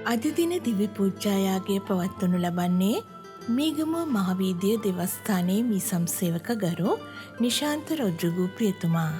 අද දින දිව්‍ය පූජායාගය පවත්වනු ලබන්නේ මීගමුව මහවීදිය දෙවස්ථානයේ මීසම් සේවක ගරු නිශාන්ත රොඩ්රිගු ප්‍රියතුමා.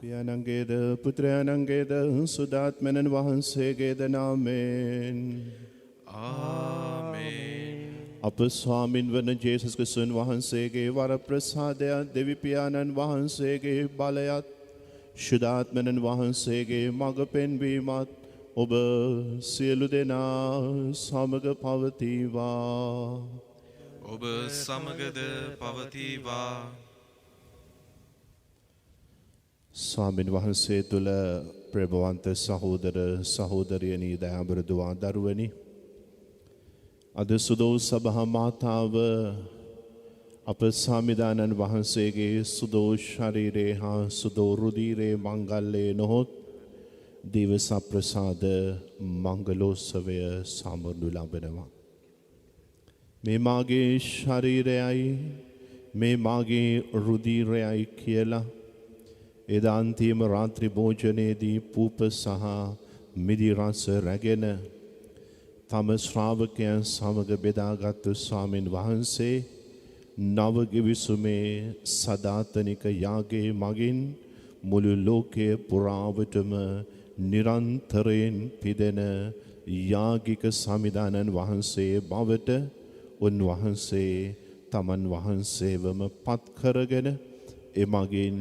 පියාණන්ගේද පුත්‍රයාණන්ගේද සුදාත්මනන් වහන්සේගේද නාමයෙන් ආමේන්. අප ස්වාමින් වන ජේසුස් ක්‍රිස්තුන් වහන්සේගේ වරප්‍රසාදයත් දෙවිපියාණන් වහන්සේගේ බලයත් ශුද්ධාත්මනන් වහන්සේගේ මඟ පෙන්වීමත් ඔබ සියලු දෙනා සමග පවතිවා. ඔබ සමගද පවතිවා. ස්වාමින් වහන්සේ තුළ ප්‍රභවන්ත සහෝදර සහෝදරියනී දයාබරදුවා දරුවනි. අද සුදෝ සභා මාතාව අප සාමිදානන් වහන්සේගේ සුදෝ ශරීරයේ හා සුදෝ රුධීරයේ මංගල්‍යයේ නොහොත් දිවස ප්‍රසාද මංගලෝත්සවය සමරනු ලබනවා. මේ මාගේ ශරීරයයි මේ මාගේ රුධීරයයි කියලා එදා අන්තිම රාත්‍රී භෝජනයේදී පූප සහ මිදි රස රැගෙන තම ශ්‍රාවකයන් සමග බෙදාගත්තු ස්වාමින් වහන්සේ නව ගිවිසුමේ සදාතනික යාගයේ මගින් මුළු ලෝකයේ පුරාවටම නිරන්තරයෙන් පිදෙන යාගික සමිදානන් වහන්සේ බවට උන්වහන්සේ තමන් වහන්සේවම පත් කරගෙන එමගින්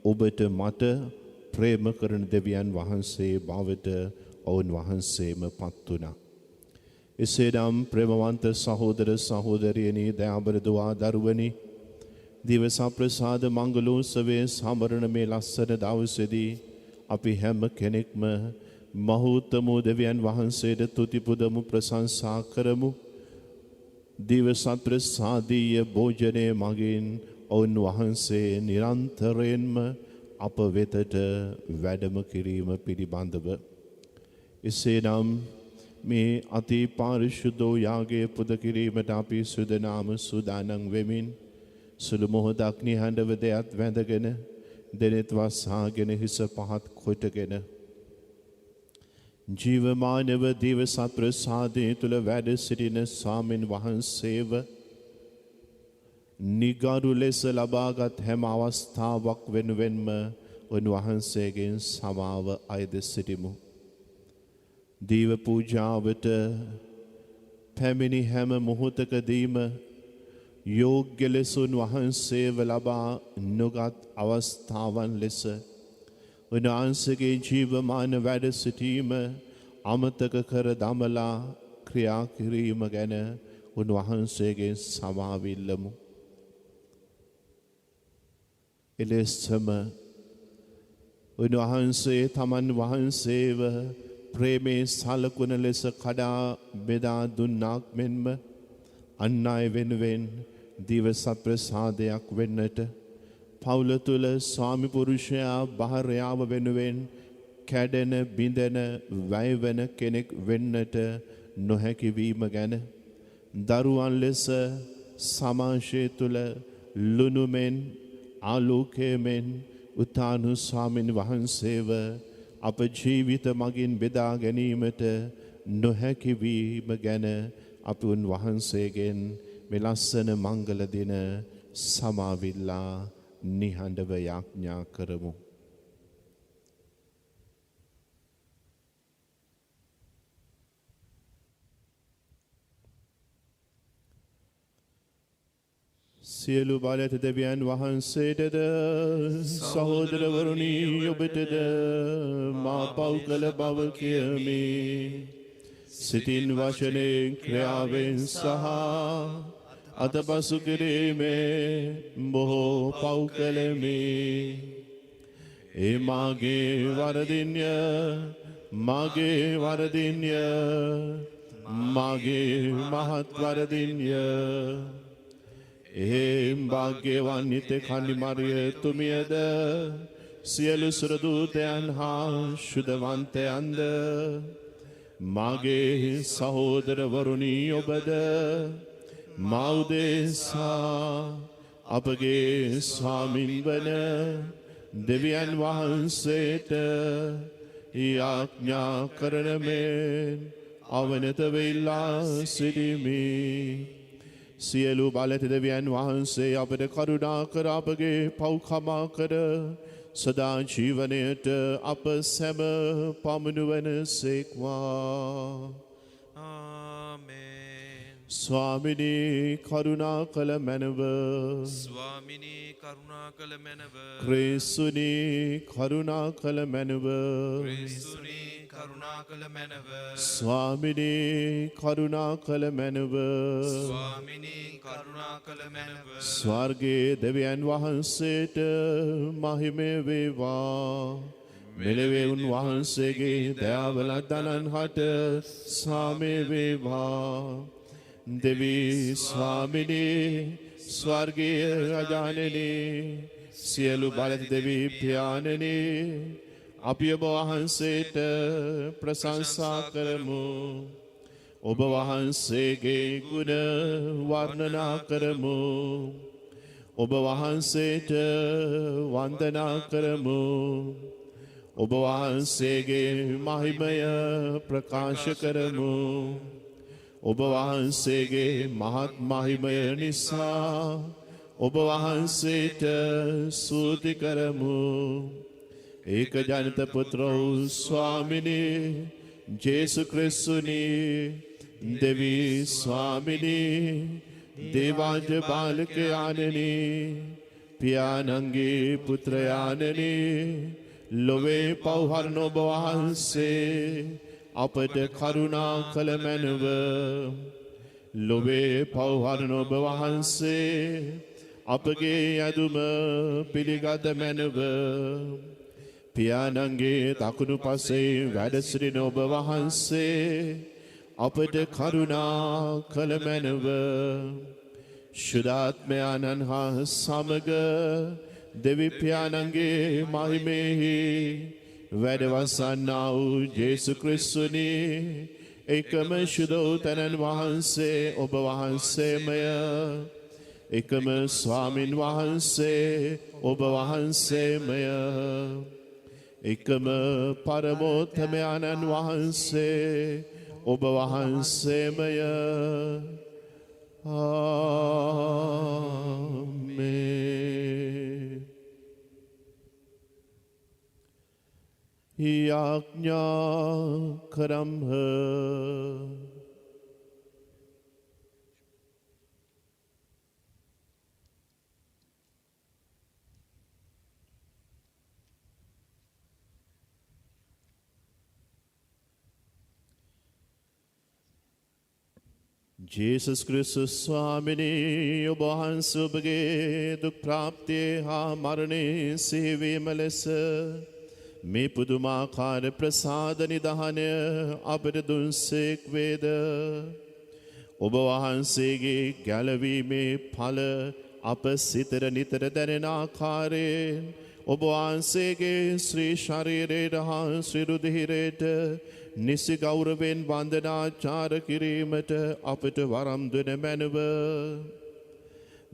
ඔබට මට ප්‍රේම කරන දෙවියන් වහන්සේ බවට ඔවුන් වහන්සේම පත් වුණා. එසේනම් ප්‍රේමවන්ත සහෝදර සහෝදරියනි දයාබර දුවා දරුවනි දිවස ප්‍රසාද මංගලෝත්සවයේ සමරන මේ ලස්සන දවසේදී අපි හැම කෙනෙක්ම මහෞතම දෙවියන් වහන්සේට තුති පුදමු ප්‍රශංසා කරමු. දිවස ප්‍රසාදීය භෝජනයේ මගින් ඔවුන් වහන්සේ නිරන්තරයෙන්ම අප වෙතට වැඩම කිරීම පිළිබඳව එසේනම් මේ අති පාරිශුද්ධ යාගයේ පුද කිරීමට අපි සුදනාම සූදානම් වෙමින් සුළු මොහොතක් නිහඬව දෙයත් වැඳගෙන දෙනෙත් වසාගෙන හිස පහත් කොටගෙන ජීවමානව දිව සත්ප්‍රසාදයේ තුල වැඩ සිටින ස්වාමීන් වහන්සේව නිගරු ලෙස ලබාගත් හැම අවස්ථාවක් වෙනුවෙන්ම උන්වහන්සේගෙන් සමාව අයද සිටිමු. දීව පූජාවට පැමිණි හැම මොහොතකදීම යෝග්‍ය ලෙස උන්වහන්සේව ලබා නොගත් අවස්ථාවන් ලෙස උන්වහන්සේගේ ජීවමාන වැඩ සිටීම අමතක කර දමලා ක්‍රියා කිරීම ගැන උන්වහන්සේගෙන් සමාව ඉල්ලමු. එලෙසම උන්වහන්සේ තමන් වහන්සේව ප්‍රේමේ සලකුණ ලෙස කඩා බෙදා දුන්නාක් මෙන්ම අන් අය වෙනුවෙන් දිවස ප්‍රසාදයක් වෙන්නට පවුල තුල ස්වාමි පුරුෂයා භාර්යාව වෙනුවෙන් කැඩෙන බිඳෙන වැය වෙන කෙනෙක් වෙන්නට නොහැකි වීම ගැන දරුවන් ලෙස සමාජය තුල ලුණුමෙන් ආලෝකයෙන් උතානු ස්වාමීන් වහන්සේව අප ජීවිත මගින් බෙදා ගැනීමට නොහැකි වීම ගැන අපි උන්වහන්සේගෙන් මේ ලස්සන මංගල දින සමාවිල්ලා නිහඬව යාඥා කරමු. සියලු බලයට දෙවියන් වහන්සේටද සහෝදරවරුනි ඔබටද මා පව් කළ බව කියමි. සිතින් වචනයෙන් ක්‍රියාවෙන් සහ අතපසු කිරීමේ බොහෝ පව් කළෙමි. ඒ මාගේ වරදින්ය මාගේ වරදින්ය මාගේ මහත් වරදින්ය. එහෙම් භාග්‍යවන් නිත කන්නිමරිය තුමියද සියලු සුරදූතයන් හා ශුද්ධවන්තයන්ද මාගේ සහෝදරවරුනි ඔබද මා උදෙසා අපගේ ස්වාමින් වන දෙවියන් වහන්සේට යාඥා කරන මෙන් අවනත වෙලා සිටිමි. සියලු බලයට දෙවියන් වහන්සේ අපට කරුණා කර අපගේ පව් කමා කර සදා ජීවනයට අප සැම පමුණුවන සේක්වා. ස්වාමිනී කරුණා කළ මැනව ස්වාමිනී කරුණා කළ මැනව ක්‍රිස්තුනී කරුණා කළ මැනව ක්‍රිස්තුනී කරුණා කළ මැනව ස්වාමිනී කරුණා කළ මැනව ස්වාමිනී කරුණා කළ මැනව ස්වර්ගයේ දෙවියන් වහන්සේට මහිමය වේවා. මෙලොවේ උන්වහන්සේගේ දයාවල දනන් හට සාමය වේවා. දෙවී ස්වාමිනී ස්වර්ගීය රජාණනී සියලු බලත් දෙවී පියාණනී අපි ඔබ වහන්සේට ප්‍රශංසා කරමු. ඔබ වහන්සේගේ ගුණ වර්ණනා කරමු. ඔබ වහන්සේට වන්දනා කරමු. ඔබ වහන්සේගේ මහිමය ප්‍රකාශ කරමු. ඔබ වහන්සේගේ මහත් මහිමය නිසා ඔබ වහන්සේට ස්තුති කරමු. ඒක ජනිත පුත්‍ර වූ ස්වාමිනේ ජේසු ක්‍රිස්තුනී දෙවී ස්වාමිනේ දේවාජ බාලකයාණනී පියාණන්ගේ පුත්‍රයාණනී ලොවේ පව්හරණ ඔබ වහන්සේ අපට කරුණා කළ මැනව ලොවේ පව්හරණ ඔබ වහන්සේ අපගේ ඇදුම පිළිගත මැනව පියාණන්ගේ දකුණු පසේ වැඩසිරින ඔබ වහන්සේ අපට කරුණා කළ මැනව ශුද්ධාත්මයාණන් හා සමග දෙවි පියාණන්ගේ මහිමෙහි වැඩවසන්නා වූ ජේසු ක්‍රිස්තුනී එකම ශුද්ධෝතනන් වහන්සේ ඔබ වහන්සේමය එකම ස්වාමින් වහන්සේ ඔබ වහන්සේමය එකම පරමෝත්තමයාණන් වහන්සේ ඔබ වහන්සේමය ආමේන් යාඥා කරම්හ ජේසුස් ක්‍රිස්තුස් ස්වාමිනී ඔබ වහන්සේ ඔබගේ දුක් ප්‍රාප්තිය හා මරණේ සිහිවීම ලෙස මේ පුදුමාකාර ප්‍රසාද නිධානය අපට දුන්සේක් වේද ඔබ වහන්සේගේ ගැලවීමේ ඵල අප සිතට නිතර දැනෙන ආකාරයෙන් ඔබ වහන්සේගේ ශ්‍රී ශරීරයට හා ශ්‍රී රුධිරයට නිසි ගෞරවයෙන් වන්දනාචාර කිරීමට අපට වරම් දෙන මැනව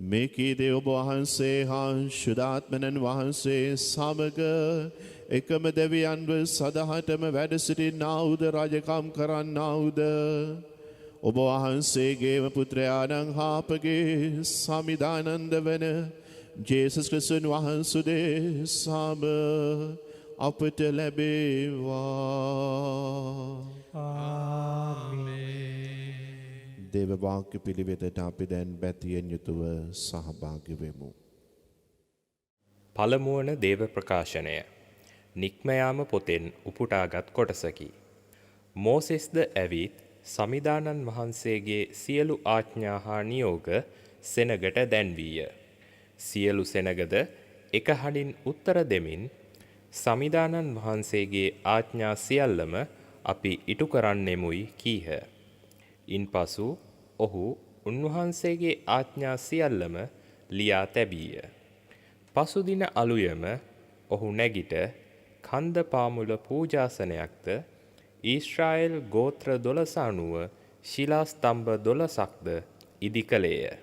මේකීදී ඔබ වහන්සේ හා ශුද්ධාත්මයන් වහන්සේ සමග එකම දෙවියන්ව සදහටම වැඩ සිටින්නා වූද රජකම් කරන්නා වූද ඔබ වහන්සේගේම පුත්‍රයාණන් හා අපගේ සමිදානන්ද වන ජේසුස් ක්‍රිස්තුන් වහන්සේ සම අපට ලැබේවා. ආමේන්. දේව වාක්‍ය පිළිවෙතට අපි දැන් බැතියෙන් යුතුව සහභාගී වෙමු. පළමුවන දේව ප්‍රකාශනය නික්මයාම පොතෙන් උපුටාගත් කොටසකි. මෝසෙස්ද ඇවිත් සමිදානන් වහන්සේගේ සියලු ආඥා හා නියෝග සෙනගට දැන්වීය. සියලු සෙනගද එක හඬින් උත්තර දෙමින් සමිදානන් වහන්සේගේ ආඥා සියල්ලම අපි ඉටු කරන්නෙමුයි කීහ. ඉන්පසු ඔහු උන්වහන්සේගේ ආඥා සියල්ලම ලියා තැබීය. පසුදින අලුයම ඔහු නැගිට කන්ද පාමුල පූජාසනයක්ද ඊශ්‍රායෙල් ගෝත්‍ර 12 අනුව ශිලාස්තම්භ 12ක්ද ඉදි කළේය.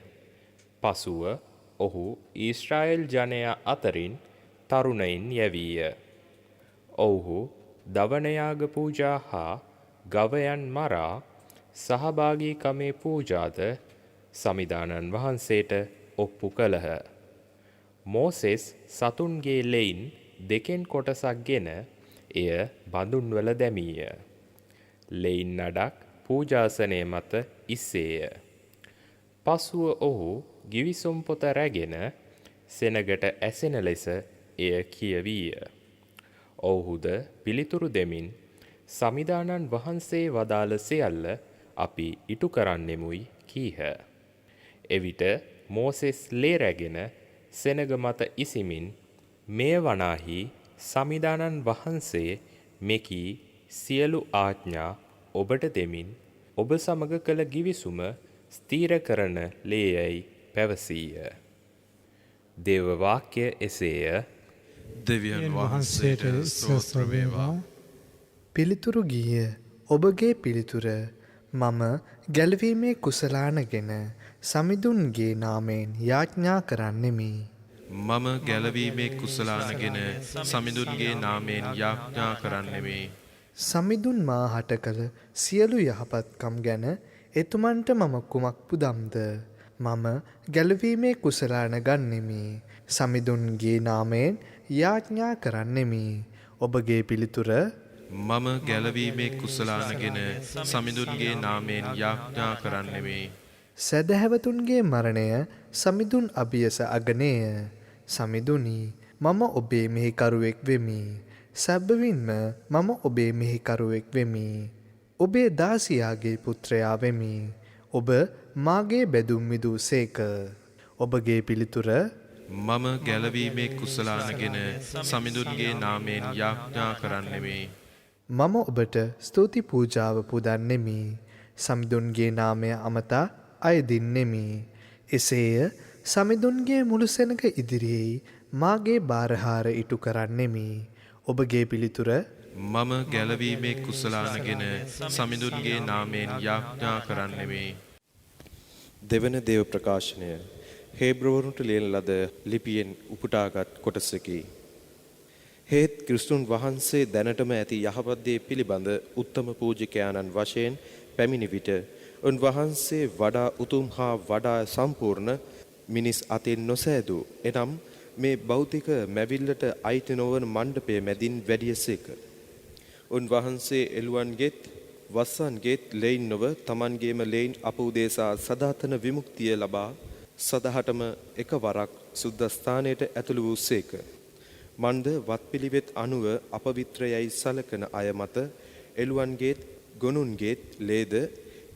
පසුව ඔහු ඊශ්‍රායෙල් ජනයා අතරින් තරුණයින් යැවීය. ඔවුහු දවනයාග පූජා හා ගවයන් මරා සහභාගීකමේ පූජාද සමිදානන් වහන්සේට ඔප්පු කළහ. මෝසෙස් සතුන්ගේ ලෙයින් දෙකෙන් කොටසක් ගෙන එය බඳුන්වල දැමීය. ලෙයින් නඩක් පූජාසනය මත ඉස්සේය. පසුව ඔහු ගිවිසුම් පොත රැගෙන සෙනගට ඇසෙන ලෙස එය කියවීය. ඔවුහුද පිළිතුරු දෙමින් සමිදානන් වහන්සේ වදාළ සියල්ල අපි ඉටු කරන්නෙමුයි කීහ. එවිට මෝසෙස් ලේ රැගෙන සෙනග මත ඉසිමින් මෙය වනාහි සමිදානන් වහන්සේ මෙකී සියලු ආඥා ඔබට දෙමින් ඔබ සමග කළ ගිවිසුම ස්ථීර කරන ලේයයි පැවසීය. දේව වාක්‍ය එසේය. දෙවියන් වහන්සේට ස්තෝත්‍ර වේවා. පිළිතුරු ගීය ඔබගේ පිළිතුර මම ගැලවීමේ කුසලානගෙන සමිඳුන්ගේ නාමයෙන් යාඥා කරන්නෙමි. මම ගැලවීමේ කුසලානගෙන සමිඳුන්ගේ නාමයෙන් යාඥා කරන්නෙමි. සමිඳුන් මා හට කළ සියලු යහපත්කම් ගැන එතුමන්ට මම කුමක් පුදම්ද? මම ගැලවීමේ කුසලාන ගන්නෙමි. සමිඳුන්ගේ නාමයෙන් යාඥා කරන්නෙමි. ඔබගේ පිළිතුර මම ගැලවීමේ කුසලානගෙන සමිඳුන්ගේ නාමයෙන් යාඥා කරන්නෙමි. සැදැහැවතුන්ගේ මරණය සමිඳුන් අභියස අගනේය. සමිඳුනි මම ඔබේ මෙහිකරුවෙක් වෙමි. සැබවින්ම මම ඔබේ මෙහිකරුවෙක් වෙමි. ඔබේ දාසියාගේ පුත්‍රයා වෙමි. ඔබ මාගේ බැදුම් මිදූ සේක. ඔබගේ පිළිතුර මම ගැලවීමේ කුසලානගෙන සමිඳුන්ගේ නාමයෙන් යාඥා කරන්නෙමි. මම ඔබට ස්තුති පූජාව පුදන්නෙමි. සමිඳුන්ගේ නාමය අමතා අයදින්නෙමි. එසේය සමිඳුන්ගේ මුළු සෙනඟ ඉදිරියේ මාගේ බාරහාර ඉටු කරන්නෙමි. ඔබගේ පිළිතුර මම ගැලවීමේ කුසලානගෙන සමිඳුන්ගේ නාමයෙන් යාඥා කරන්නෙමි. දෙවන දේව ප්‍රකාශනය හේබ්‍රවරුන්ට ලියන ලද ලිපියෙන් උපුටාගත් කොටසකි. හේත් ක්‍රිස්තුන් වහන්සේ දැනටම ඇති යහපත් දේ පිළිබඳ උත්තම පූජකයාණන් වශයෙන් පැමිණි විට උන්වහන්සේ වඩා උතුම් හා වඩා සම්පූර්ණ මිනිස් අතින් නොසෑදූ එනම් මේ භෞතික මැවිල්ලට අයිති නොවන මණ්ඩපය මැදින් වැඩියසේක. උන්වහන්සේ එළුවන්ගෙත් වස්සන්ගෙත් ලෙයින් නොව තමන්ගේම ලෙයින් අප උදෙසා සදාතන විමුක්තිය ලබා සදහටම එකවරක් සුද්ධස්ථානයට ඇතුළු වූසේක. මන්ද වත්පිළිවෙත් අනුව අපවිත්‍රයයි සලකන අය මත එළුවන්ගේත් ගොනුන්ගේත් ලේද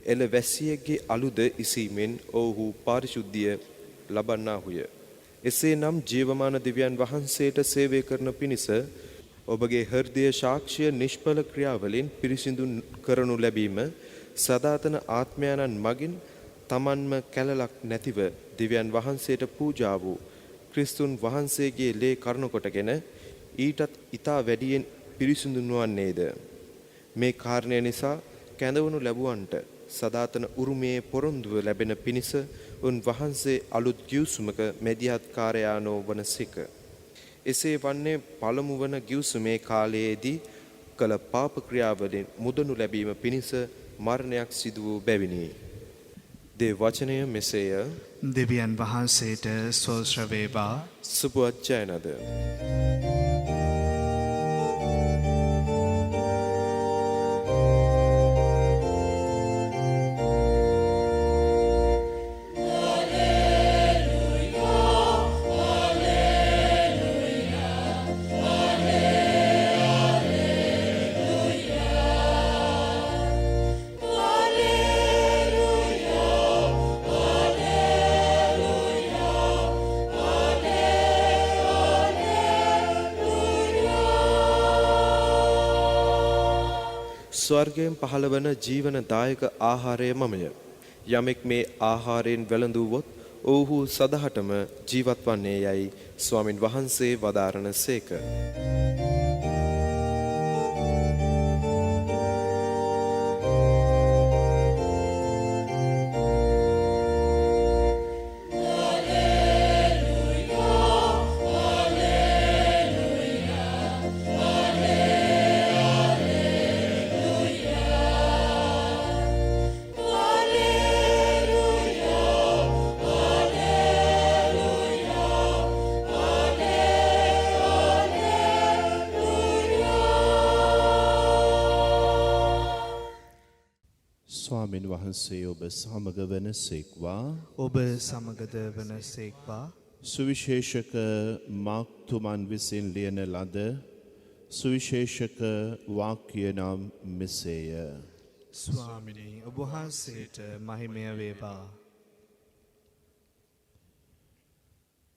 එල වැස්සියගේ අලුද ඉසීමෙන් ඔවුහු පාරිශුද්ධිය ලබන්නාහුය. එසේනම් ජීවමාන දිව්‍යයන් වහන්සේට සේවය කරන පිණිස ඔබගේ හෘදය සාක්ෂිය නිෂ්ඵල ක්‍රියාවලින් පිරිසිදු කරනු ලැබීම සදාතන ආත්මයන්න් මගින් තමන්ම කැලලක් නැතිව දිව්‍යයන් වහන්සේට පූජා වූ ක්‍රිස්තුන් වහන්සේගේ ලේ කරුණ කොටගෙන ඊටත් ඊතා වැඩියෙන් පිරිසිදු නොවන්නේද? මේ කාරණය නිසා කැඳවනු ලැබුවන්ට සදාතන උරුමයේ පොරොන්දුව ලැබෙන පිණිස උන් වහන්සේ අලුත් ගිවිසුමක මැදිහත්කාරයානෝ වනසේක. එසේ වන්නේ පළමු වන ගිවිසුමේ කාලයේදී කළ පාප ක්‍රියාවලින් මුදනු ලැබීම පිණිස මරණයක් සිදු වූ බැවිනි. දේ වචනය මෙසේය. දෙවියන් වහන්සේට ස්තෝත්‍ර වේවා. සුබවත් ජයනද. ස්වර්ගයෙන් පහළවන ජීවනදායක ආහාරය මමය. යමෙක් මේ ආහාරයෙන් වැළඳුවොත් ඔවුහු සදහටම ජීවත් වන්නේ යයි ස්වාමින් වහන්සේ වදාරන සේක. ස්වාමින් වහන්සේ ඔබ සමග වනසේක්වා. ඔබ සමගද වනසේක්වා. සුවිශේෂක මාක්තුමන් විසින් ලියන ලද සුවිශේෂක වාක්‍ය නම් මෙසේය. ස්වාමිනී ඔබ වහන්සේට මහිමය වේවා.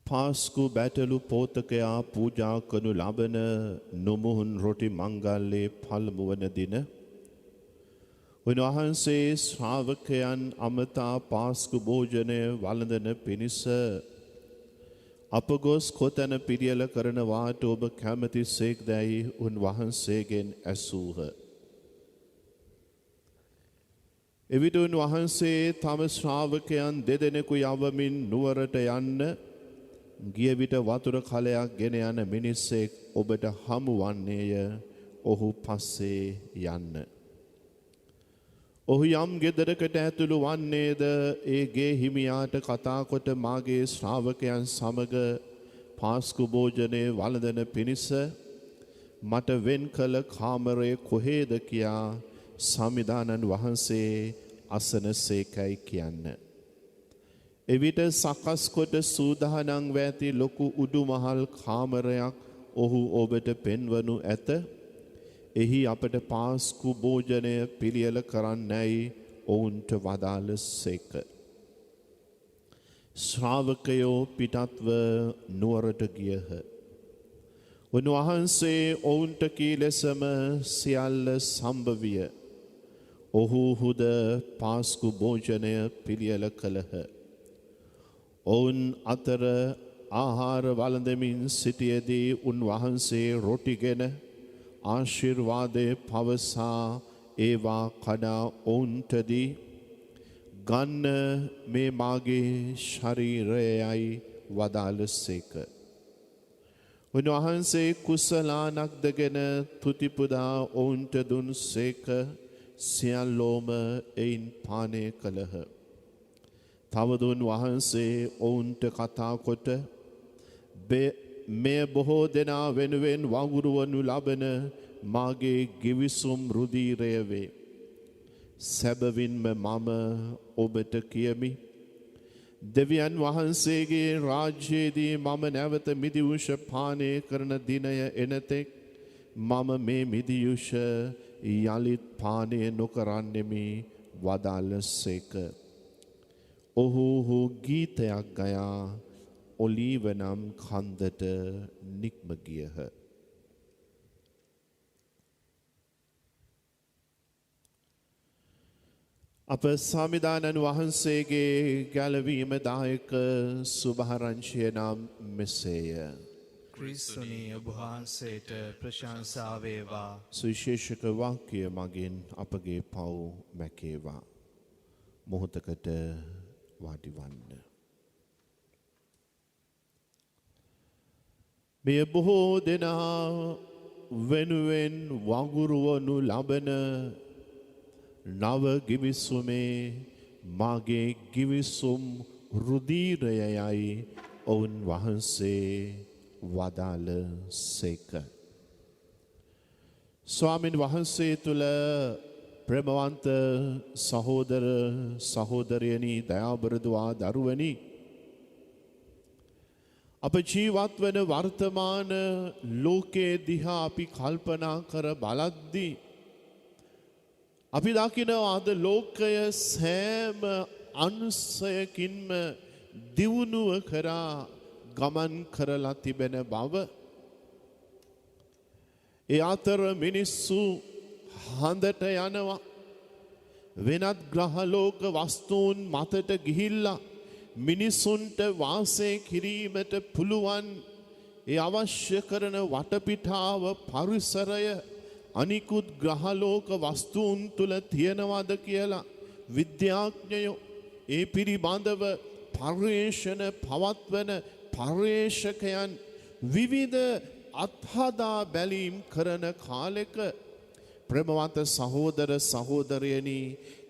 පාස්කු බැටලු පෝතකයා පූජා කරනු ලබන නොමුහුන් රොටි මංගල්ලේ පළමු වන දින උන්වහන්සේ ශ්‍රාවකයන් අමතා පාස්කු භෝජනය වළඳන පිණිස අප ගොස් කොතැන පිළියෙල කරනවාට ඔබ කැමති සේක්දැයි උන්වහන්සේගෙන් ඇසූහ. එවිට උන්වහන්සේ තම ශ්‍රාවකයන් දෙදෙනෙකු යවමින් නුවරට යන්න ගිය විට වතුර කලයක් ගෙන යන මිනිස්සෙක් ඔබට හමු වන්නේය. ඔහු පස්සේ යන්න. ඔහු යම් ගෙදරකට ඇතුළු වන්නේද ඒ ගේ හිමියාට කතා කොට මාගේ ශ්‍රාවකයන් සමග පාස්කු භෝජනය වළඳන පිණිස මට වෙන් කළ කාමරය කොහේද කියා සමිදානන් වහන්සේ අසනසේකයි කියන්න. එවිට සකස් කොට සූදානම් වැති ලොකු උඩුමහල් කාමරයක් ඔහු ඔබට පෙන්වනු ඇත. එහි අපට පාස්කු භෝජනය පිළියෙල කරන්නයි ඔවුන්ට වදාළ සේක. ශ්‍රාවකයෝ පිටත්ව නුවරට ගියහ. උන්වහන්සේ ඔවුන්ට කී ලෙසම සියල්ල සම්භවිය. ඔහු හුද පාස්කු භෝජනය පිළියෙල කළහ. ඔවුන් අතර ආහාර වළඳමින් සිටියදී උන්වහන්සේ රොටිගෙන ආශිර්වාදය පවසා ඒවා කඩා ඔවුන්ටදී ගන්න මේ මාගේ ශරීරයයි වදාළසේක. උන්වහන්සේ කුසලානක්දගෙන තුතිපුදා ඔවුන්ට දුන් සේක. සියල්ලෝම එයින් පානය කළහ. තවදුන් වහන්සේ ඔවුන්ට කතාකොට මෙය බොහෝ දෙනා වෙනුවෙන් වගුරුවනු ලබන මාගේ ගිවිසුම් රුධීරය වේ. සැබවින්ම මම ඔබට කියමි. දෙවියන් වහන්සේගේ රාජ්‍යයේදී මම නැවත මිදිවුෂ පානය කරන දිනය එනතෙක් මම මේ මිදියුෂ යළිත් පානය නොකරන්නෙමි වදාළසේක. ඔහු ගීතයක් ගයා ඔලීව නම් කන්දට නික්ම ගියහ. අප සමිදානන් වහන්සේගේ ගැලවීම දායක සුභාරංචිය නම් මෙසේය. ක්‍රිස්තුනී ඔබ වහන්සේට ප්‍රශංසා වේවා. සුවිශේෂක වාක්‍ය මගින් අපගේ පව් මැකේවා. මොහොතකට වාඩිවන්න. මෙය බොහෝ දෙනා වෙනුවෙන් වගුරුවනු ලබන නව ගිවිසුමේ මාගේ ගිවිසුම් රුධීරයයි ඔවුන් වහන්සේ වදාළ සේක. ස්වාමින් වහන්සේ තුළ ප්‍රේමවන්ත සහෝදර සහෝදරයනි දයාබරදුවා දරුවනි, අප ජීවත් වන වර්තමාන ලෝකයේ දිහා අපි කල්පනා කර බලද්දී අපි දකිනවා අද ලෝකය සෑම අනුසයකින්ම දියුණුව කරා ගමන් කරලා තිබෙන බව. ඒ අතර මිනිස්සු හඳට යනවා, වෙනත් ග්‍රහලෝක වස්තුන් මතට ගිහිල්ලා මිනිසුන්ට වාසය කිරීමට පුළුවන් ඒ අවශ්‍ය කරන වටපිටාව පරිසරය අනිකුත් ග්‍රහලෝක වස්තුන් තුල තියෙනවද කියලා විද්‍යාඥයෝ ඒ පිළිබඳව පර්යේෂණ පවත්වන පර්යේෂකයන් විවිධ අත්හදා බැලීම් කරන කාලෙක ප්‍රේමවන්ත සහෝදර සහෝදරයනි,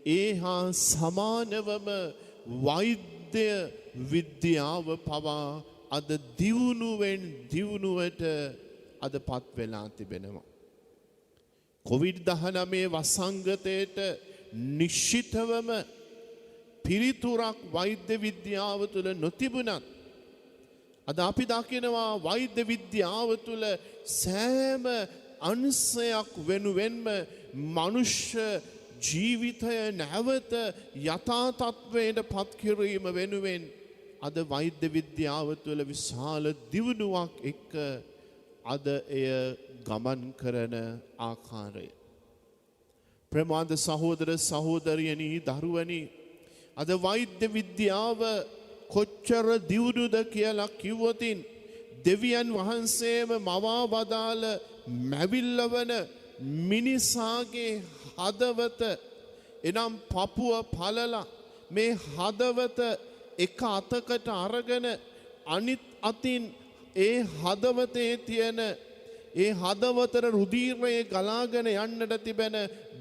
ඒ හා සමානවම වෛද්‍ය විද්‍යාව පවා අද දියුණුවෙන් දියුණුවට අද පත් වෙලා තිබෙනවා. COVID-19 වසංගතයට නිශ්චිතවම පිළිතුරක් වෛද්‍ය විද්‍යාව තුළ නොතිබුණත් අද අපි දකිනවා වෛද්‍ය විද්‍යාව තුළ සෑම අංශයක් වෙනුවෙන්ම මනුෂ්‍ය ජීවිතය නැවත යථා තත්ත්වයට පත් කිරීම වෙනුවෙන් අද වෛද්‍ය විද්‍යාව තුළ විශාල දියුණුවක් එක්ක අද එය ගමන් කරන ආකාරය. ප්‍රේමවන්ත සහෝදර සහෝදරියනි දරුවනි, අද වෛද්‍ය විද්‍යාව කොච්චර දියුණුද කියලා කිව්වොතින් දෙවියන් වහන්සේම මවා වදාළ මැවිල්ලවන මිනිසාගේ හදවත එනම් පපුව පලලා මේ හදවත එක අතකට අරගෙන අනිත් අතින් ඒ හදවතේ තියෙන ඒ හදවතට රුධීරයේ ගලාගෙන යන්නට තිබෙන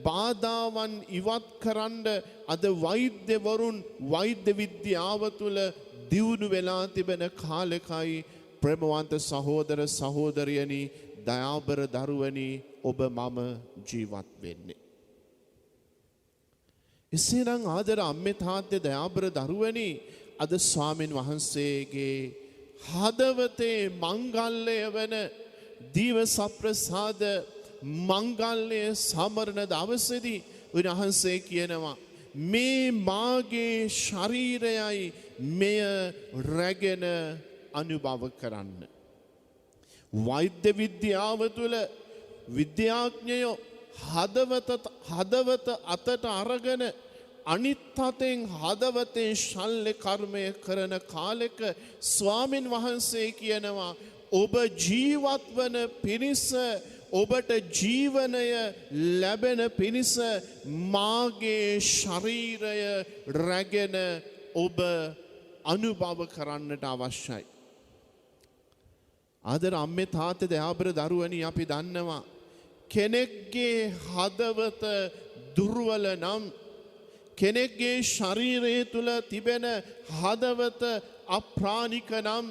බාධාවන් ඉවත් කරන්න අද වෛද්‍යවරුන් වෛද්‍ය විද්‍යාව තුළ දියුණු වෙලා තිබෙන කාලෙකයි ප්‍රේමවන්ත සහෝදර සහෝදරියනි දයාබර දරුවනි ඔබ මම ජීවත් වෙන්නේ. එසේනම් ආදර අම්මේ තාත්තේ දයාබර දරුවනි අද ස්වාමීන් වහන්සේගේ හදවතේ මංගල්‍යය වන දීව සප්‍රසාද මංගල්‍ය සමරන දවසේදී උන්වහන්සේ කියනවා මේ මාගේ ශරීරයයි මෙය රැගෙන අනුභව කරන්න. වෛද්‍ය විද්‍යාව තුළ විද්‍යාඥයෝ හදවත අතට අරගෙන අනිත් අතෙන් හදවතේ ශල්‍ය කර්මය කරන කාලෙක ස්වාමින් වහන්සේ කියනවා ඔබ ජීවත් වන පිණිස ඔබට ජීවනය ලැබෙන පිණිස මාගේ ශරීරය රැගෙන ඔබ අනුභව කරන්නට අවශ්‍යයි. ආදර අම්මේ තාත්තේ දයාබර දරුවනි අපි දන්නවා කෙනෙක්ගේ හදවත දුර්වල නම් කෙනෙක්ගේ ශරීරය තුල තිබෙන හදවත අප්‍රාණික නම්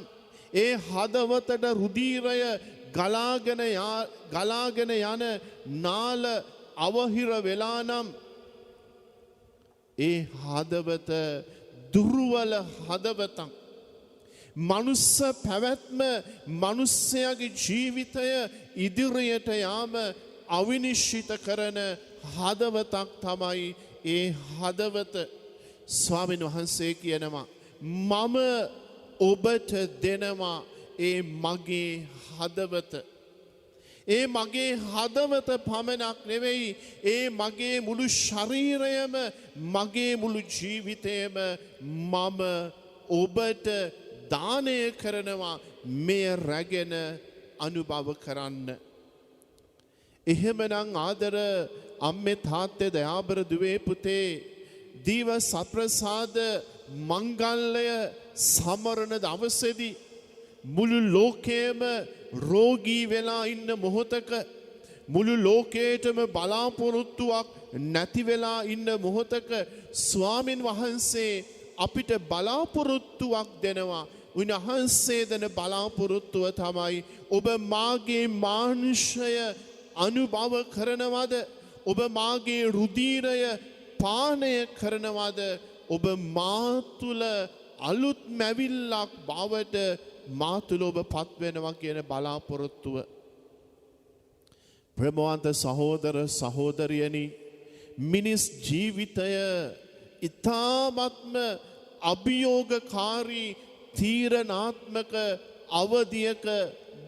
ඒ හදවතට රුධිරය ගලාගෙන යන නාල අවහිර වෙලා නම් ඒ හදවත දුර්වල හදවතක්. මනුස්ස පැවැත්ම මනුස්සයාගේ ජීවිතය ඉදිරියට යාම අවිනිශ්චිත කරන හදවතක් තමයි ඒ හදවත. ස්වාමීන් වහන්සේ කියනවා මම ඔබට දෙනවා ඒ මගේ හදවත. ඒ මගේ හදවත පමණක් නෙවෙයි ඒ මගේ මුළු ශරීරයම මගේ මුළු ජීවිතයම මම ඔබට දානය කරනවා මෙය රැගෙන අනුභව කරන්න. එහෙමනම් ආදර අම්මේ තාත්තේ දයාබර දුවේ පුතේ දීව සප්‍රසාද මංගල්‍ය සමරන දවසේදී මුළු ලෝකයේම රෝගී වෙලා ඉන්න මොහොතක මුළු ලෝකයේටම බලාපොරොත්තුවක් නැති වෙලා ඉන්න මොහොතක ස්වාමින් වහන්සේ අපිට බලාපොරොත්තුවක් දෙනවා. උන්වහන්සේ දෙන බලාපොරොත්තුව තමයි ඔබ මාගේ මාංශය අනුභව කරනවද? ඔබ මාගේ රුධිරය පානය කරනවද? ඔබ මා තුල අලුත් මැවිල්ලක් බවට මා තුල ඔබ පත් වෙනවා කියන බලාපොරොත්තුව. ප්‍රේමවන්ත සහෝදර සහෝදරියනි මිනිස් ජීවිතය ඊ타ත්ම අභියෝගකාරී තීරණාත්මක අවධියක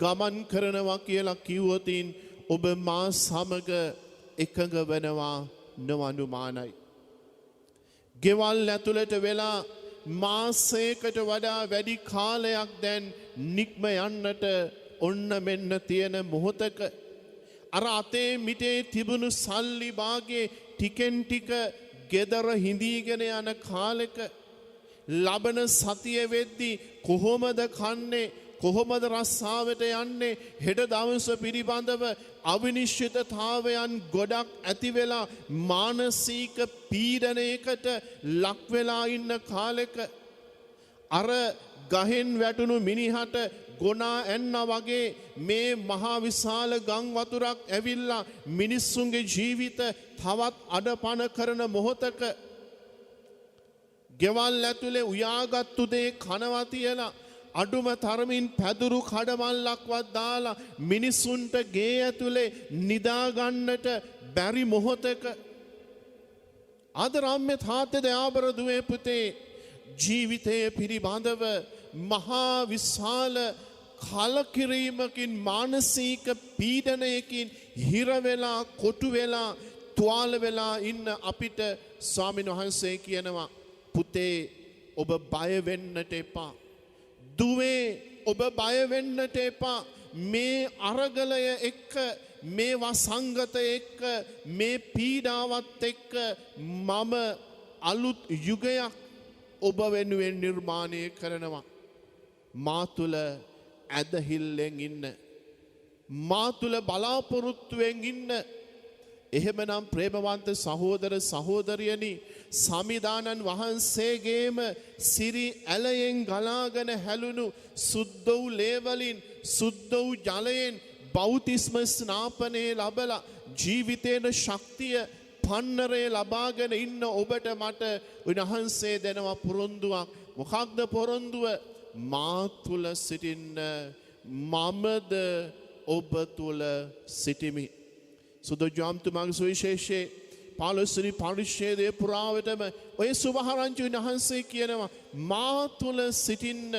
ගමන් කරනවා කියලා කිව්වොතින් ඔබ මා සමග එකඟ වෙනවා නොඅනුමානයි. ගෙවල් ඇතුළට වෙලා මාසයකට වඩා වැඩි කාලයක් දැන් නික්ම යන්නට ඔන්න මෙන්න තියෙන මොහොතක අර අතේ මිටේ තිබුණු සල්ලි භාගේ ටිකෙන් ටික ගෙදර හිඳීගෙන යන කාලෙක ලබන සතිය වෙද්දී කොහොමද කන්නේ කොහොමද රස්සාවට යන්නේ හෙට දවස පිළිබඳව අවිනිශ්චිතතාවයන් ගොඩක් ඇති වෙලා මානසික පීඩනයකට ලක් වෙලා ඉන්න කාලෙක අර ගහෙන් වැටුණු මිනිහට ගොනා එන්න වගේ මේ මහා විශාල ගම් වතුරක් ඇවිල්ලා මිනිස්සුන්ගේ ජීවිත තවත් අඩපණ කරන මොහොතක ගෙවල් ඇතුලේ උයාගත්තු දේ කනවා තියලා අඩුම තරමින් පැදුරු කඩමල්ලක්වත් දාලා මිනිසුන්ට ගේ ඇතුලේ නිදා ගන්නට බැරි මොහොතක ආදර අම්මේ තාත්තේ දයාබර දුවේ පුතේ ජීවිතයේ පිළිබඳව මහා විශාල කලකිරීමකින් මානසික පීඩනයකින් හිර වෙලා කොටු වෙලා තුවාල වෙලා ඉන්න අපිට ස්වාමීන් වහන්සේ කියනවා පුතේ ඔබ බය වෙන්නට එපා. දුවේ ඔබ බය වෙන්නට එපා. මේ අරගලය එක්ක මේ වසංගතය එක්ක මේ පීඩාවත් එක්ක මම අලුත් යුගයක් ඔබ වෙනුවෙන් නිර්මාණය කරනවා. මා තුල ඇදහිල්ලෙන් ඉන්න. මා තුල බලාපොරොත්තුවෙන් ඉන්න. එහෙමනම් ප්‍රේමවන්ත සහෝදර සහෝදරියනි සමිදානන් වහන්සේගේම සිරි ඇලයෙන් ගලාගෙන හැලුණු සුද්ධ වූ ලේවලින් සුද්ධ වූ ජලයෙන් බෞතිස්ම ස්නාපනයේ ලබලා ජීවිතේන ශක්තිය පන්නරේ ලබාගෙන ඉන්න ඔබට මට උන්වහන්සේ දෙනවා පොරොන්දුවක්. මොකක්ද පොරොන්දුව? මා තුල සිටින්න මමද ඔබ තුල සිටිමි. සුදජාම්තුමාගේ සුවිශේෂයේ 15 වෙනි පරිච්ඡේදයේ පුරාවටම ඔය සුභාරංචි උන්වහන්සේ කියනවා මා තුල සිටින්න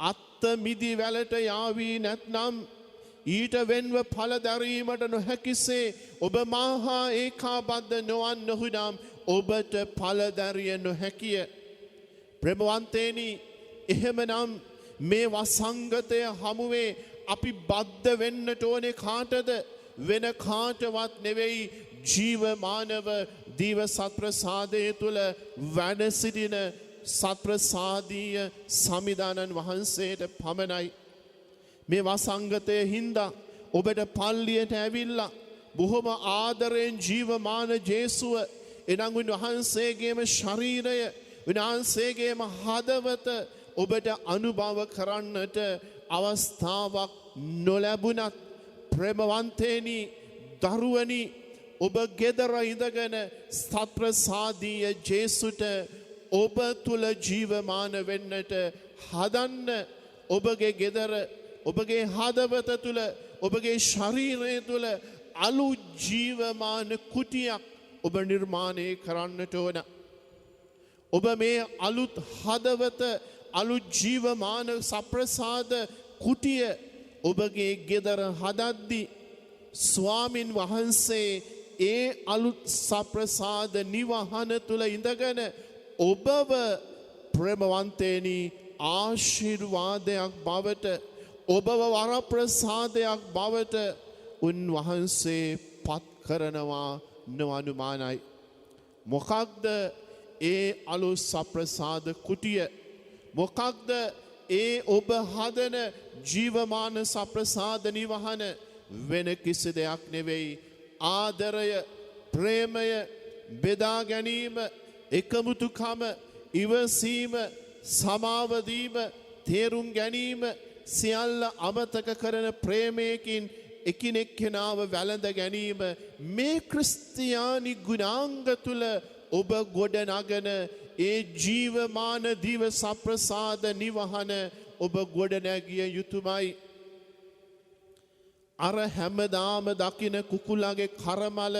අත්ත මිදි වැලට යාවී නැත්නම් ඊට වෙන්ව ඵල දැරීමට නොහැකිසේ ඔබ මාහා ඒකාබද්ධ නොවන්නහුනම් ඔබට ඵල දැරිය නොහැකිය. ප්‍රේමවන්තේනි, එහෙමනම් මේ වසංගතය හමුවේ අපි බද්ධ වෙන්නට ඕනේ කාටද? වෙන කාටවත් නෙවෙයි, ජීවමානව දීව සත්ප්‍රසාදයේ තුල වැඩ සිටින සත්ප්‍රසාදීය සමිදානන් වහන්සේට පමණයි. මේ වසංගතය හින්දා ඔබට පල්ලියට ඇවිල්ලා බොහොම ආදරයෙන් ජීවමාන ජේසුව එනම් උන්වහන්සේගේම ශරීරය උන්වහන්සේගේම හදවත ඔබට අනුභව කරන්නට අවස්ථාවක් නොලැබුණත් ප්‍රේමවන්තේනි, දරුවනි, ඔබ ගෙදර ඉඳගෙන සත්ප්‍රසාදීය ජේසුට ඔබ තුල ජීවමාන වෙන්නට හදන්න. ඔබගේ ගෙදර, ඔබගේ හදවත තුල, ඔබගේ ශරීරය තුල අලු ජීවමාන කුටියක් ඔබ නිර්මාණය කරන්නට ඕන. ඔබ මේ අලුත් හදවත, අලුත් ජීවමාන සප්‍රසාද කුටිය ඔබගේ ගෙදර හදද්දී ස්වාමින් වහන්සේ ඒ අලුත් සප්‍රසාද නිවහන තුල ඉඳගෙන ඔබව ප්‍රේමවන්තේනි ආශිර්වාදයක් බවට, ඔබව වරප්‍රසාදයක් බවට උන්වහන්සේ පත් කරනවා නොඅනුමානයි. මොකක්ද ඒ අලුත් සප්‍රසාද කුටිය? මොකක්ද ඒ ඔබ හදන ජීවමාන සප්‍රසාද නිවහන? වෙන කිසි දෙයක් නෙවෙයි. ආදරය, ප්‍රේමය, බෙදා ගැනීම, එකමුතුකම, ඉවසීම, සමාවදීම, තේරුම් ගැනීම, සියල්ල අමතක කරන ප්‍රේමයකින් එකිනෙක කෙනාව වැළඳ ගැනීම, මේ ක්‍රිස්තියානි ගුණාංග තුල ඔබ ගොඩනගන ඒ ජීවමාන දිව සප්‍රසාද නිවහන ඔබ ගොඩනැගිය යුතුමයි. අර හැමදාම දකින කුකුලගේ කරමල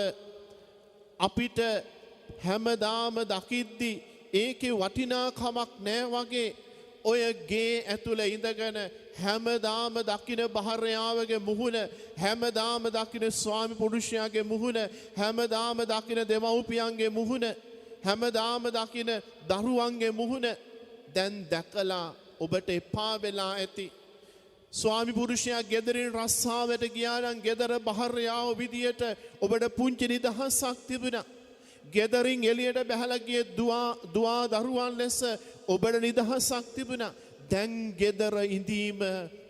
අපිට හැමදාම දකිද්දි ඒකේ වටිනාකමක් නෑ වගේ ඔය ගේ ඇතුළේ ඉඳගෙන හැමදාම දකින භාර්යාවගේ මුහුණ, හැමදාම දකින ස්වාමි පුරුෂයාගේ මුහුණ, හැමදාම දකින දෙමව්පියන්ගේ මුහුණ, හැමදාම දකින දරුවන්ගේ මුහුණ දැන් දැකලා ඔබට එපා වෙලා ඇති. ස්වාමි පුරුෂයා ගෙදරින් රස්සාවට ගියා නම් ගෙදර භාර්යාව විදියට ඔබට පුංචි නිදහසක් තිබුණා. ගෙදරින් එළියට බහලා ගියේ දුවා දරුවන් ලෙස ඔබට නිදහසක් තිබුණා. දැන් ගෙදර ඉඳීම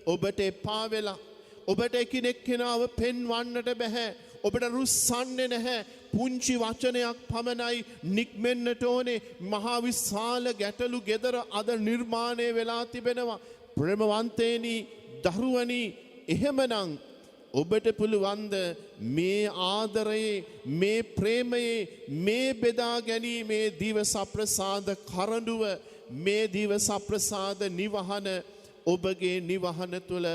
ඔබට එපා වෙලා, ඔබට එකිනෙක කෙනාව පෙන්වන්නට බෑ, ඔබට රුස්සන්නේ නැහැ. පුංචි වචනයක් පමණයි නික්මෙන්නට ඕනේ. මහා විශාල ගැටලු ගෙදර අද නිර්මාණය වෙලා තිබෙනවා. ප්‍රේමවන්තේනි, දරුවනි, එහෙමනම් ඔබට පුළුවන්ද මේ ආදරයේ, මේ ප්‍රේමයේ, මේ බෙදා ගැනීමේ දිව සප්‍රසාද කරඬුව, මේ දිව සප්‍රසාද නිවහන ඔබගේ නිවහන තුළ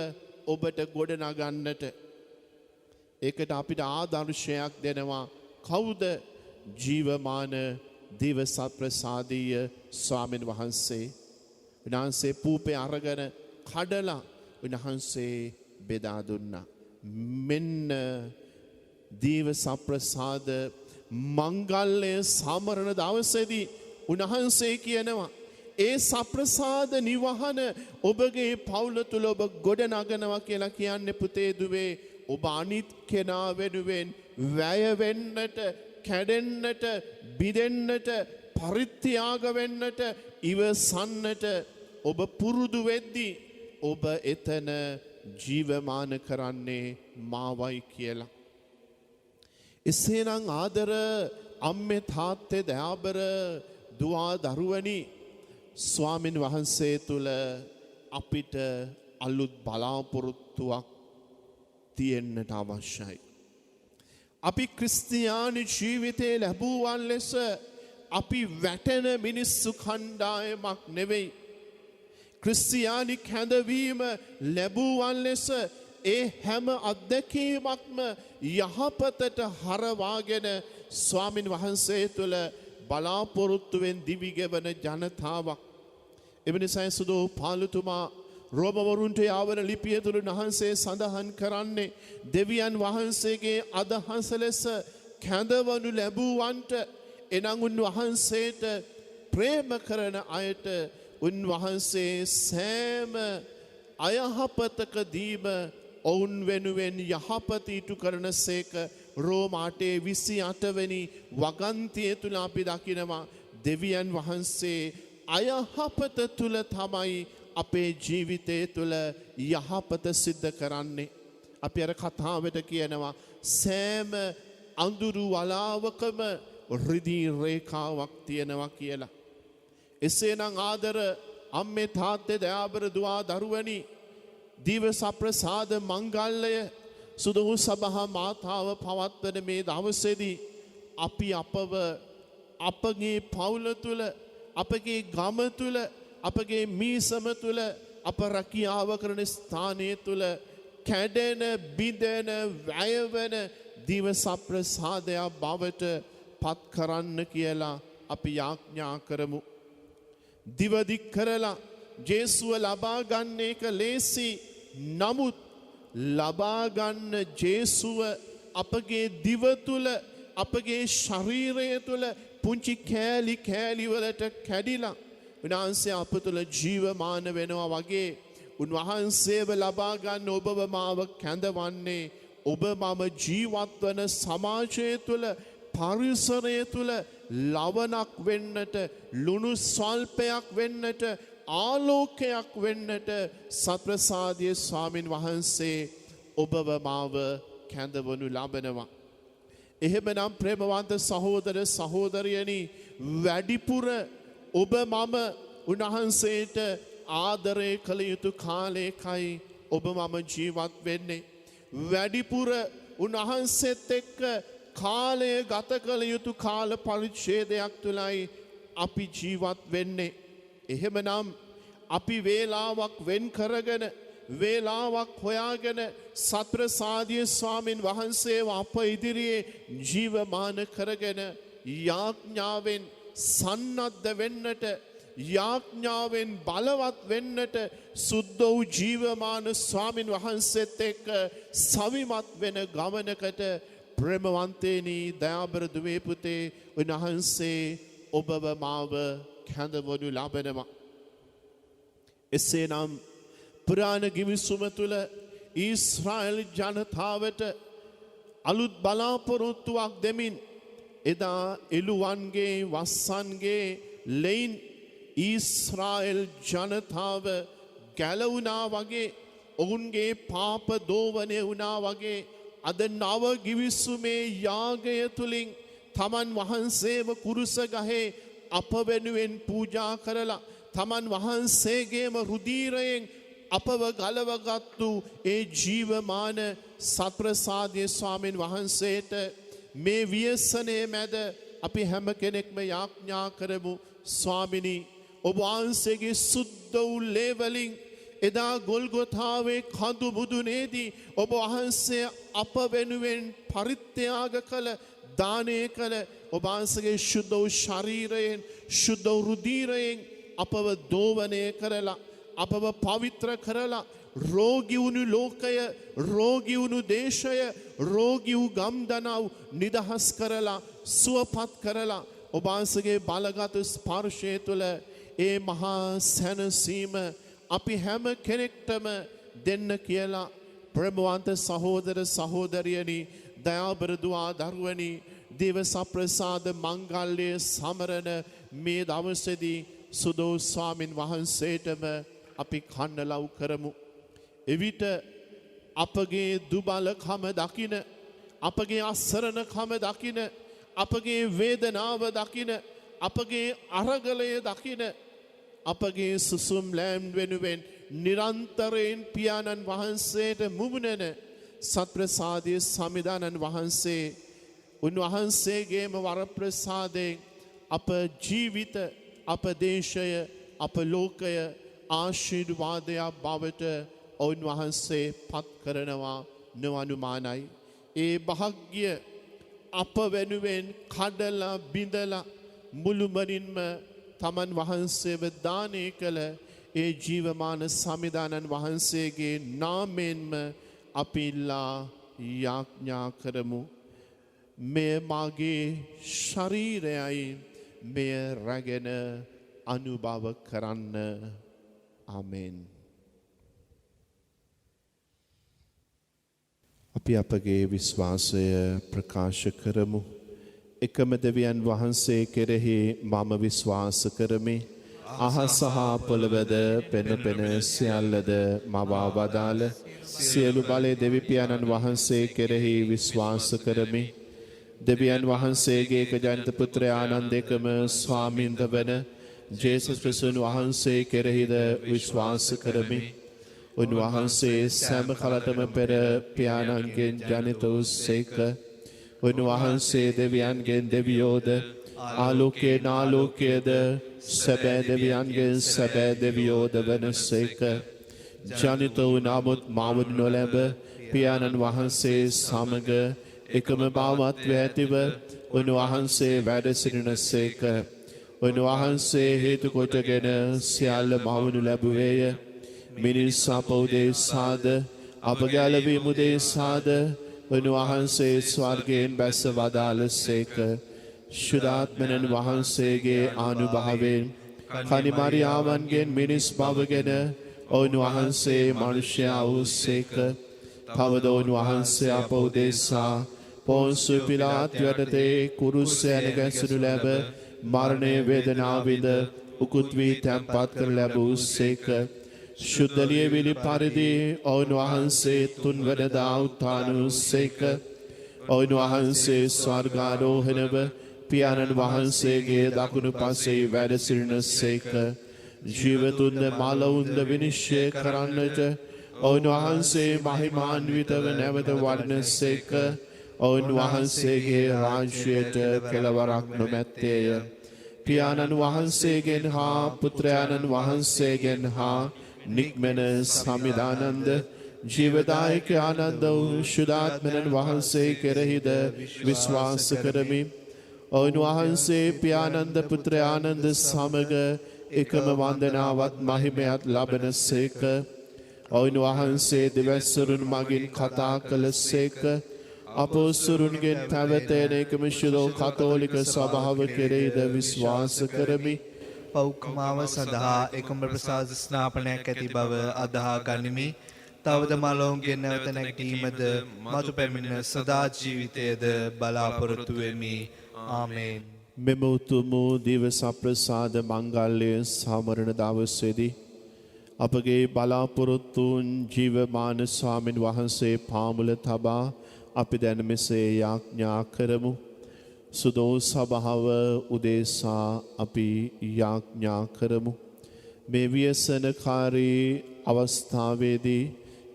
ඔබට ගොඩනගන්නට? ඒකට අපිට ආදර්ශයක් දෙනවා. කවුද? ජීවමාන දිව සප්‍රසාදීය ස්වාමීන් වහන්සේ. උන්වහන්සේ පූපේ අරගෙන කඩලා උන්වහන්සේ බෙදා දුන්නා. මෙන්න දීව සප්‍රසාද මංගල්‍ය සමරන දවසේදී උන්වහන්සේ කියනවා ඒ සප්‍රසාද නිවහන ඔබගේ පවුල තුල ඔබ ගොඩනගනවා කියලා කියන්නේ පුතේ දුවේ ඔබ අනිත් කෙනා වෙනුවෙන් වැය වෙන්නට, කැඩෙන්නට, බිදෙන්නට, පරිත්‍යාග වෙන්නට, ඉවසන්නට ඔබ පුරුදු වෙද්දී ඔබ එතන ජීවමාන කරන්නේ මාවයි කියලා. එසේනම් ආදර අම්මේ තාත්තේ දයාබර දුවා දරුවනි, ස්වාමින් වහන්සේ තුල අපිට අලුත් බලාපොරොත්තුවක් තියෙන්නට අවශ්‍යයි. අපි ක්‍රිස්තියානි ජීවිතේ ලැබුවන් ලෙස අපි වැටෙන මිනිස්සු කණ්ඩායමක් නෙවෙයි. ක්‍රිස්තියානි කැඳවීම ලැබුවන් ලෙස ඒ හැම අත්දැකීමක්ම යහපතට හරවාගෙන ස්වාමින් වහන්සේ තුළ බලාපොරොත්තුවෙන් දිවිගෙවන ජනතාවක්. එමනිසයි සුදෝ පාලුතුමා රෝමවරුන්ට යාවන ලිපිය තුළ වහන්සේ සඳහන් කරන්නේ දෙවියන් වහන්සේගේ අදහස ලෙස කැඳවනු ලැබුවන්ට එනං උන්වහන්සේට ප්‍රේම කරන අයට උන්වහන්සේ සෑම අයහපතකදීම ඔවුන් වෙනුවෙන් යහපත ඉටු කරන සේක රෝමාටේ 28 වෙනි වගන්තිය තුළ අපි දකිනවා දෙවියන් වහන්සේ අයහපත තුළ තමයි අපේ ජීවිතය තුළ යහපත සිද්ධ කරන්නේ. අපි අර කතාවට කියනවා සෑම අඳුරු වලාවකම රිදී රේඛාවක් තියෙනවා කියලා. එසේනම් ආදර අම්මේ තාත්තේ දයාබර දුවා දරුවනි දිවස ප්‍රසාද මංගල්‍යය සුදු සභා මාතාව පවත්වන මේ දවසේදී අපි අපව අපගේ පවුල තුළ අපගේ ගම තුළ අපගේ මීසම තුළ අප රැකියාව කරන ස්ථානය තුළ කැඩෙන බිඳෙන වැයවන දිවස ප්‍රසාදයක් බවට පත් කරන්න කියලා අපි යාඥා කරමු. දිවදික් කරලා ජේසුව ලබා ගන්න එක ලේසි. නමුත් ලබා ගන්න ජේසුව අපගේ දිව තුළ අපගේ ශරීරය තුළ පුංචි කෑලි කෑලි වලට කැඩිලා උන්වහන්සේ අප තුළ ජීවමාන වෙනවා වගේ උන්වහන්සේව ලබා ගන්න ඔබව මාව කැඳවන්නේ ඔබ මම ජීවත් වන සමාජය තුළ පරිසරය තුළ ලවණක් වෙන්නට ලුණු ස්වල්පයක් වෙන්නට ආලෝකයක් වෙන්නට සත්‍රසාදිය ස්වාමින් වහන්සේ ඔබව මාව කැඳවනු ලබනවා. එහෙමනම් ප්‍රේමවන්ත සහෝදර සහෝදරියනි වැඩිපුර ඔබ මම උන්වහන්සේට ආදරය කළ යුතු කාලයකයි ඔබ මම ජීවත් වෙන්නේ. වැඩිපුර උන්වහන්සේත් එක්ක කාලය ගත කළ යුතු කාල පරිච්ඡේදයක් තුලයි අපි ජීවත් වෙන්නේ. එහෙමනම් අපි වේලාවක් වෙන් කරගෙන වේලාවක් හොයාගෙන සත්‍රසාදිය ස්වාමින් වහන්සේව අප ඉදිරියේ ජීවමාන කරගෙන යාඥාවෙන් සන්නද්ධ වෙන්නට යාඥාවෙන් බලවත් වෙන්නට සුද්ධ වූ ජීවමාන ස්වාමින් වහන්සේත් එක්ක සවිමත් වෙන ගමනකට ප්‍රේමවන්තේනි දයාබර දුවේ පුතේ උන්වහන්සේ ඔබව මාව කැඳවනු ලබනවා. එසේනම් පුරාණ ගිවිසුම තුළ ඊශ්‍රායල් ජනතාවට අලුත් බලාපොරොත්තුවක් දෙමින් එදා එළුවන්ගේ වස්සන්ගේ ලෙයින් ඊශ්‍රායල් ජනතාව ගැලවුණා වගේ ඔවුන්ගේ පාප දෝවනය වුණා වගේ අද නව ගිවිසුමේ යාගය තුලින් තමන් වහන්සේව කුරුස ගහේ අප වෙනුවෙන් පූජා කරලා තමන් වහන්සේගේම රුධීරයෙන් අපව ගලවගත්තු ඒ ජීවමාන සත්‍රසාදිය ස්වාමීන් වහන්සේට මේ ව්‍යසනයේ මැද අපි හැම කෙනෙක්ම යාඥා කරමු. ස්වාමිනී ඔබ වහන්සේගේ සුද්ධ වූ ලේවලින් එදා ගොල්ගොතාවේ කඳු මුදුනේදී ඔබ වහන්සේ අප වෙනුවෙන් පරිත්‍යාග කළ දානය කළ ඔබ වහන්සේගේ ශුද්ධ වූ ශරීරයෙන් ශුද්ධ වූ රුධීරයෙන් අපව දෝවනය කරලා අපව පවිත්‍ර කරලා රෝගී වුණු ලෝකය රෝගී වුණු දේශය රෝගී වූ ගම්දනව් නිදහස් කරලා සුවපත් කරලා ඔබ වහන්සේගේ බලගත් ස්පර්ශය තුළ ඒ මහා සැනසීම අපි හැම කෙනෙක්ටම දෙන්න කියලා ප්‍රේමවන්ත සහෝදර සහෝදරියනි දයාබර දුවා දරුවනි දිවස ප්‍රසාද මංගල්‍ය සමරන මේ දවසේදී සුදෝ ස්වාමින් වහන්සේටම අපි කන්නලව් කරමු. එවිට අපගේ දුබලකම දකින අපගේ අසරණකම දකින අපගේ වේදනාව දකින අපගේ අරගලය දකින අපගේ සුසුම් ලෑම් වෙනුවෙන් නිරන්තරයෙන් පියාණන් වහන්සේට මුමුණන සත්ප්‍රසාදයේ සමිදානන් වහන්සේ උන්වහන්සේගේම වරප්‍රසාදයෙන් අප ජීවිත අප දේශය අප ලෝකය ආශිර්වාදයක් බවට උන්වහන්සේ පත් කරනවා නොඅනුමානයි. ඒ භාග්‍ය අප වෙනුවෙන් කඩලා බිඳලා මුළුමනින්ම තමන් වහන්සේව දානය කළ ඒ ජීවමාන සමිදානන් වහන්සේගේ නාමයෙන්ම අපි ඉල්ලා යාඥා කරමු. මෙය මාගේ ශරීරයයි, මෙය රැගෙන අනුභව කරන්න. ආමෙන්. අපි අපගේ විශ්වාසය ප්‍රකාශ කරමු. එකම දෙවියන් වහන්සේ කෙරෙහි මම විශ්වාස කරමි. අහස හා පොළවද පෙන පෙන සියල්ලද මවා වදාළ සියලු බලේ දෙවි පියාණන් වහන්සේ කෙරෙහි විශ්වාස කරමි. දෙවියන් වහන්සේගේ එකජනිත පුත්‍ර ආනන්දේකම ස්වාමින්ද වන ජේසුස් ක්‍රිස්තුන් වහන්සේ කෙරෙහිද විශ්වාස කරමි. උන්වහන්සේ සෑම කලටම පෙර පියාණන්ගෙන් ජනිත වූ සේක. උන්වහන්සේ දෙවියන්ගෙන් දෙවියෝද ආලෝකයෙන් ආලෝකයේද සැබෑ දෙවියන්ගෙන් සැබෑ දෙවියෝද වන සේක. ජනිත වූ නමුත් මවුන් නොලැබ පියාණන් වහන්සේ සමග එකම භාවත්වය ඇතිව උන්වහන්සේ වැඩ සිටින සේක. උන්වහන්සේ හේතු කොටගෙන සියල්ල මවනු ලැබුවේය. මිනිස් අපෝදේශාද අප ගැලවීම උදෙසාද උන්වහන්සේ ස්වර්ගයෙන් බැස වදාළ සේක. ශුද්ධාත්මයන් වහන්සේගේ ආනුභාවයෙන් කනිමරියාවන්ගෙන් මිනිස් බවගෙන උන්වහන්සේ මනුෂ්‍යයා වූ සේක. තවද උන්වහන්සේ අප උදෙසා පොන්සු පිලාත් යටතේ කුරුස්සේ ගැසුණු ලැබ මරණය වේදනාව විඳ උකුත් වී තැන්පත් කර ලැබූ සේක. ශුද්ධ ලියවිලි පරිදි උන්වහන්සේ තුන්වනදා උත්ථාන වූ සේක. උන්වහන්සේ ස්වර්ගාරෝහණව පියාණන් වහන්සේගේ දකුණු පසේ වැඩ සිටින සේක. ජීවතුන්ද මලවුන්ද විනිශ්චය කරන්නට උන්වහන්සේ මහිමාන්විතව නැවත වඩන සේක. උන්වහන්සේගේ රාජ්‍යයට කෙළවරක් නොමැත්තේය. පියාණන් වහන්සේගෙන් හා පුත්‍රයාණන් වහන්සේගෙන් හා නික්මෙන සමිදානන්ද ජීවදායක ආනන්ද වූ ශුද්ධාත්මයන් වහන්සේ කෙරෙහිද විශ්වාස කරමි. උන්වහන්සේ පියානන්ද පුත්‍රයානන්ද සමග එකම වන්දනාවත් මහිමයත් ලබන සේක. උන්වහන්සේ දෙවැස්සරුන් මගින් කතා කළ සේක. අපොස්තුරුන්ගෙන් පැවතෙන එකම ශුද්ධ කතෝලික සභාව කෙරෙහිද විශ්වාස කරමි. පෞක්මාව සඳහා එකම ප්‍රසාද ස්නාපනයක් ඇති බව අදහා ගනිමි. තවද මලවුන්ගෙන් නැවත නැගීමද මතු පැමිණ සදා ජීවිතයද බලාපොරොත්තු වෙමි. ආමේන්. මෙම උතුම් දිවස ප්‍රසාද මංගල්‍ය සමරණ දවසේදී අපගේ බලාපොරොත්තුන් ජීවමාන ස්වාමින් වහන්සේ පාමුල තබා අපි දැන මෙසේ යාඥා කරමු. සුදෝ සභාව උදෙසා අපි යාඥා කරමු. මේ ව්‍යසනකාරී අවස්ථාවේදී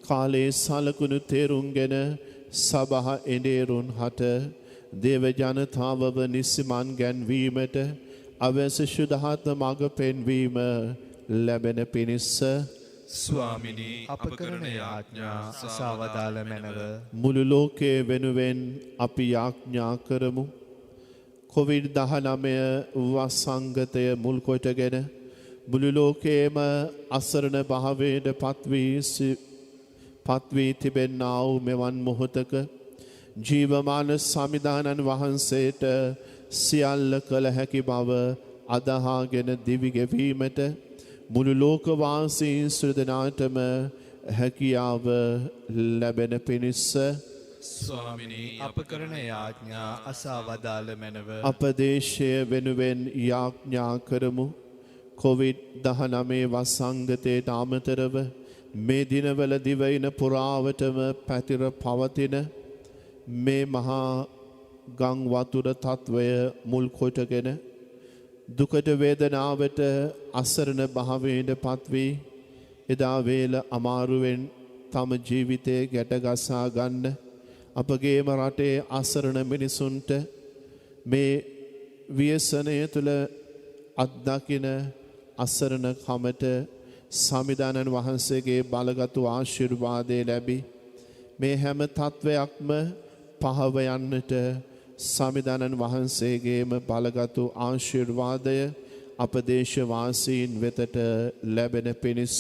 කාලේ සලකුණු තේරුම්ගෙන සභා එඬේරුන් හට දේව ජනතාවව නිසිමන් ගැන්වීමට අවශ්‍ය ශුද්ධාත්ම මඟ පෙන්වීම ලැබෙන පිණිස ස්වාමිනී අප කරන යාඥා අසවදාල මැනව. මුළු ලෝකයේ වෙනුවෙන් අපි යාඥා කරමු. COVID-19 වසංගතය මුල් කොටගෙන මුළු ලෝකයේම අසරණ භාවයට පත්වී තිබෙන්නා වූ මෙවන් මොහොතක ජීවමාන සමිදානන් වහන්සේට සියල්ල කළ හැකි බව අදහාගෙන දිවි ගෙවීමට මුළු ලෝකවාසීන් සුදනාටම හැකියාව ලැබෙන පිණිස ස්වාමිනී අප කරන යාඥා අසවදාල මැනව. අප දේශය වෙනුවෙන් යාඥා කරමු. COVID-19 වසංගතයට අමතරව මේ දිනවල දිවයින පුරාවටම පැතිර පවතින මේ මහා ගං වතුර තත්වය මුල් කොටගෙන දුකට වේදනාවට අසරණ භාවයට පත්වී එදා වේල අමාරුවෙන් තම ජීවිතය ගැටගසා ගන්න අපගේම රටේ අසරණ මිනිසුන්ට මේ ව්‍යසනය තුළ අත්දකින අසරණ කමට සමිදානන් වහන්සේගේ බලගතු ආශිර්වාදය ලැබි මේ හැම තත්වයක්ම පහව යන්නට සමිදානන් වහන්සේගේම බලගතු ආශිර්වාදය අප දේශවාසීන් වෙතට ලැබෙන පිණිස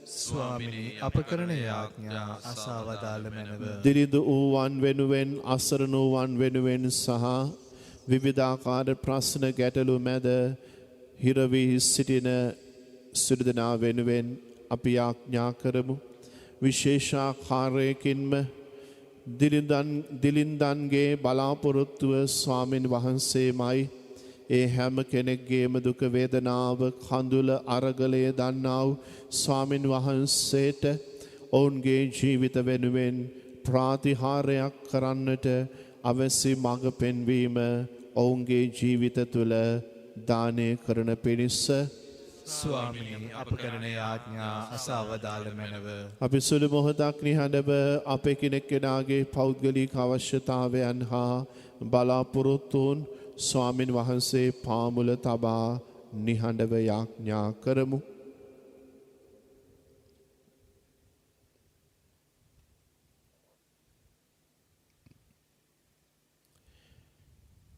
ස්වාමිනී අප කරන යාඥා අසවදාළ මැනව. දිරිදු වූවන් වෙනුවෙන් අසරණ වූවන් වෙනුවෙන් සහ විවිධාකාර ප්‍රශ්න ගැටලු මැද හිරවී සිටින සිටිනා වෙනුවෙන් අපි යාඥා කරමු. විශේෂාකාරයකින්ම දිලින්දන්ගේ බලාපොරොත්තුව ස්වාමින් වහන්සේමයි. ඒ හැම කෙනෙක්ගේම දුක වේදනාව කඳුල අරගලය දන්නා වූ ස්වාමින් වහන්සේට ඔවුන්ගේ ජීවිත වෙනුවෙන් ප්‍රාතිහාරයක් කරන්නට අවශ්‍ය මඟ පෙන්වීම ඔවුන්ගේ ජීවිත තුළ දානය කරන පිණිස ස්වාමිනී අප කරන යාඥා අසවදාළ මැනව. අපි සුළු මොහොතක් නිහඬව අපේ කෙනෙක්කෙනාගේ පෞද්ගලික අවශ්‍යතාවයන් හා බලාපොරොත්තුන් ස්වාමින් වහන්සේ පාමුල තබා නිහඬව යාඥා කරමු.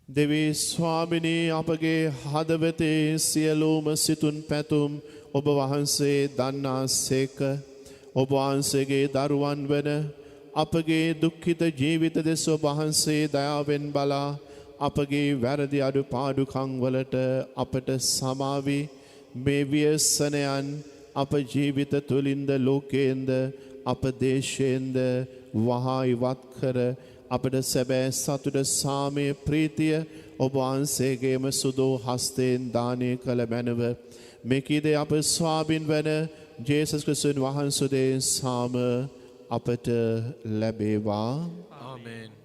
දෙවී ස්වාමිනී අපගේ හදවතේ සියලුම සිතුන් පැතුම් ඔබ වහන්සේ දන්නා සේක. ඔබ වහන්සේගේ දරුවන් වන අපගේ දුක්ඛිත ජීවිත දෙස ඔබ වහන්සේ දයාවෙන් බලා අපගේ වැරදි අඩු පාඩුකම් වලට අපට සමාවි මේ ව්‍යසනයන් අප ජීවිත තුලින්ද ලෝකයෙන්ද අප දේශයෙන්ද වහා ඉවත් කර අපට සැබෑ සතුට සාමය ප්‍රීතිය ඔබ වහන්සේගේම සුදෝ හස්තයෙන් දානය කළ මැනව මෙකීද අප ස්වාමින් වන ජේසුස් ක්‍රිස්තුන් වහන්සේගේ සාම අපට ලැබේවා. ආමේන්.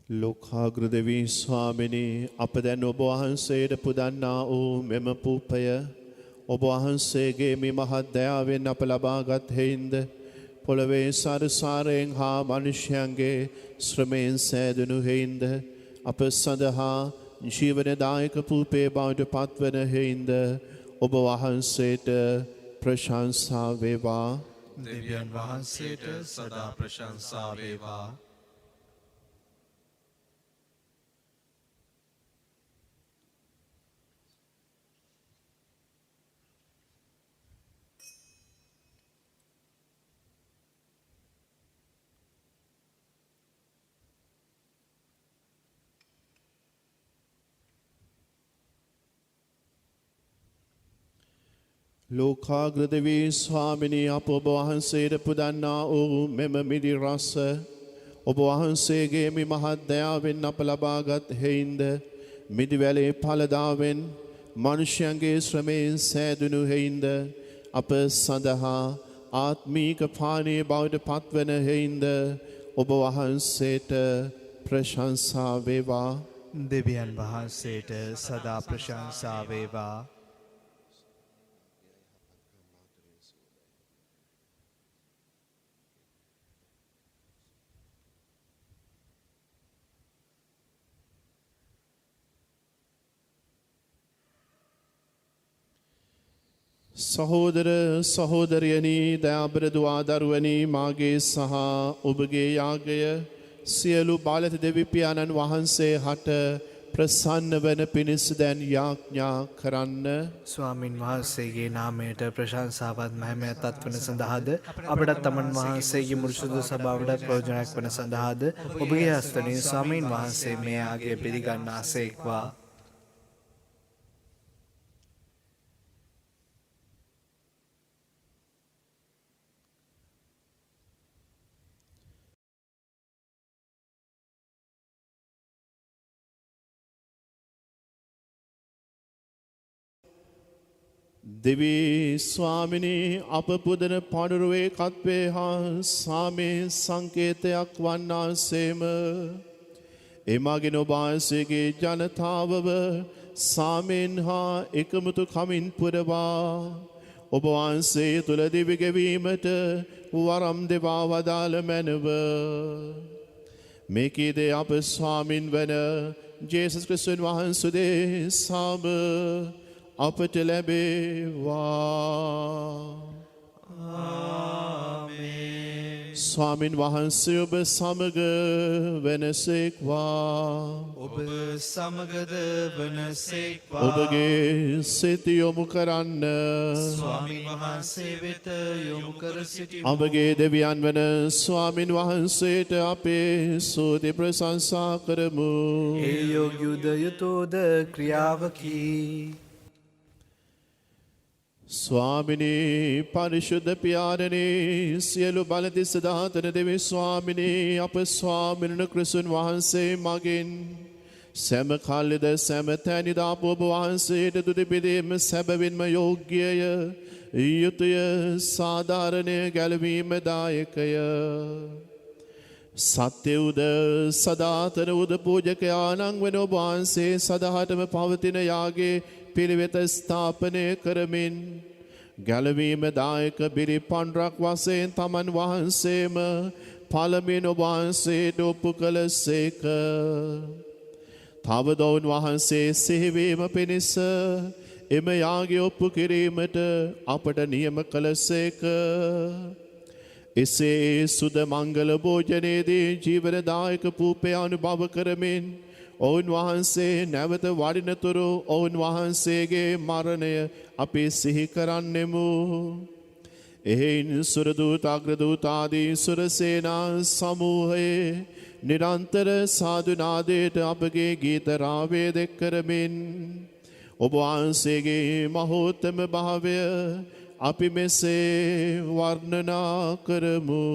ලෝකාග්‍ර දෙවී ස්වාමිනී අප දැන් ඔබ වහන්සේට පුදන්නා වූ මෙම පූපය ඔබ වහන්සේගේ මේ මහත් දයාවෙන් අප ලබාගත් හේින්ද පොළවේ සාරසාරයෙන් හා මනුෂ්‍යයන්ගේ ශ්‍රමයෙන් සෑදුණු හේින්ද අප සඳහා ජීවනදායක පූපේ බවට පත්වන හේින්ද ඔබ වහන්සේට ප්‍රශංසා වේවා. දෙවියන් වහන්සේට සදා ප්‍රශංසා වේවා. ලෝකාග්‍ර දෙවී ස්වාමිනී අප ඔබ වහන්සේට පුදන්නා වූ මෙම මිදි රස ඔබ වහන්සේගේ මේ මහත් දයාවෙන් අප ලබාගත් හේින්ද මිදිවැලේ ඵලදාවෙන් මනුෂ්‍යයන්ගේ ශ්‍රමයෙන් සෑදුණු හේින්ද අප සඳහා ආත්මීක පානීය බවට පත්වන හේින්ද ඔබ වහන්සේට ප්‍රශංසා වේවා. දෙවියන් වහන්සේට සදා ප්‍රශංසා වේවා. සහෝදර සහෝදරයනි දයාබර දුවා දරුවනි මාගේ සහ ඔබගේ යාගය සියලු බාලත දෙවිපියාණන් වහන්සේ හට ප්‍රසන්න වන පිණිස දැන් යාඥා කරන්න. ස්වාමින් වහන්සේගේ නාමයට ප්‍රශංසාවත් මහිමයටත් වන සඳහාද අපටත් තමන් වහන්සේගේ මුරුසුදු සභාවටත් ප්‍රයෝජනයක් වන සඳහාද ඔබගේ හස්තයෙන් ස්වාමින් වහන්සේ මේ ආගය පිළිගන්නාසේක්වා. දෙවී ස්වාමිනී අප පුදන පඩුරුවේ කත්වේ හා සාමේ සංකේතයක් වන්නාසේම එමගින් ඔබ වහන්සේගේ ජනතාවව සාමෙන් හා එකමුතු කමින් පුරවා ඔබ වහන්සේ තුළ දිවි ගෙවීමට වරම් දෙවා වදාළ මැනව. මේකීදේ අප ස්වාමින් වන ජේසුස් ක්‍රිස්තුන් වහන්සේගේ සාම අපට ලැබේවා. ස්වාමින් වහන්සේ ඔබ සමග වෙනසේක්වා. ඔබ සමගද වනසේක්වා. ඔබගේ සිත යොමු කරන්න. ස්වාමින් වහන්සේ වෙත යොමු කර සිටිමු. අපගේ දෙවියන් වන ස්වාමින් වහන්සේට අපේ ස්තුති ප්‍රශංසා කරමු. ඒ යෝග්‍යද යුතුයද ක්‍රියාවකි. ස්වාමිනී පරිශුද්ධ පියාණනී සියලු බලතිස්ස දාතන දෙවි ස්වාමිනී අප ස්වාමිනන ක්‍රිස්තුන් වහන්සේ මගින් සැම කල්ලිද සැම තැනිද අප ඔබ වහන්සේට තුති පිදීම සැබවින්ම යෝග්‍යය යුතුය සාධාරණය ගැලවීම දායකය. සත්‍ය උද සදාතන උද පූජකයාණන් වන ඔබ වහන්සේ සදහටම පවතින යාගේ පිළිවෙත ස්ථාපනය කරමින් ගැලවීම දායක බිරි පණ්ඩරක් වශයෙන් තමන් වහන්සේම පළමුවෙන් ඔබ වහන්සේට ඔප්පු කළ සේක. තවද ඔවුන් වහන්සේ සිහිවීම පිණිස එම යාගය ඔප්පු කිරීමට අපට නියම කළ සේක. එසේ සුද මංගල භෝජනයේදී ජීවනදායක පූපය අනුභව කරමින් ඔවුන් වහන්සේ නැවත වඩිනතුරු ඔවුන් වහන්සේගේ මරණය අපි සිහි කරන්නෙමු. එහෙයින් සුරදූත අග්‍රදූතාදී සුරසේනා සමූහයේ නිරන්තර සාධුනාදයට අපගේ ගීත රාවේදෙක් කරමින් ඔබ වහන්සේගේ මහෝත්තම භාවය අපි මෙසේ වර්ණනා කරමු.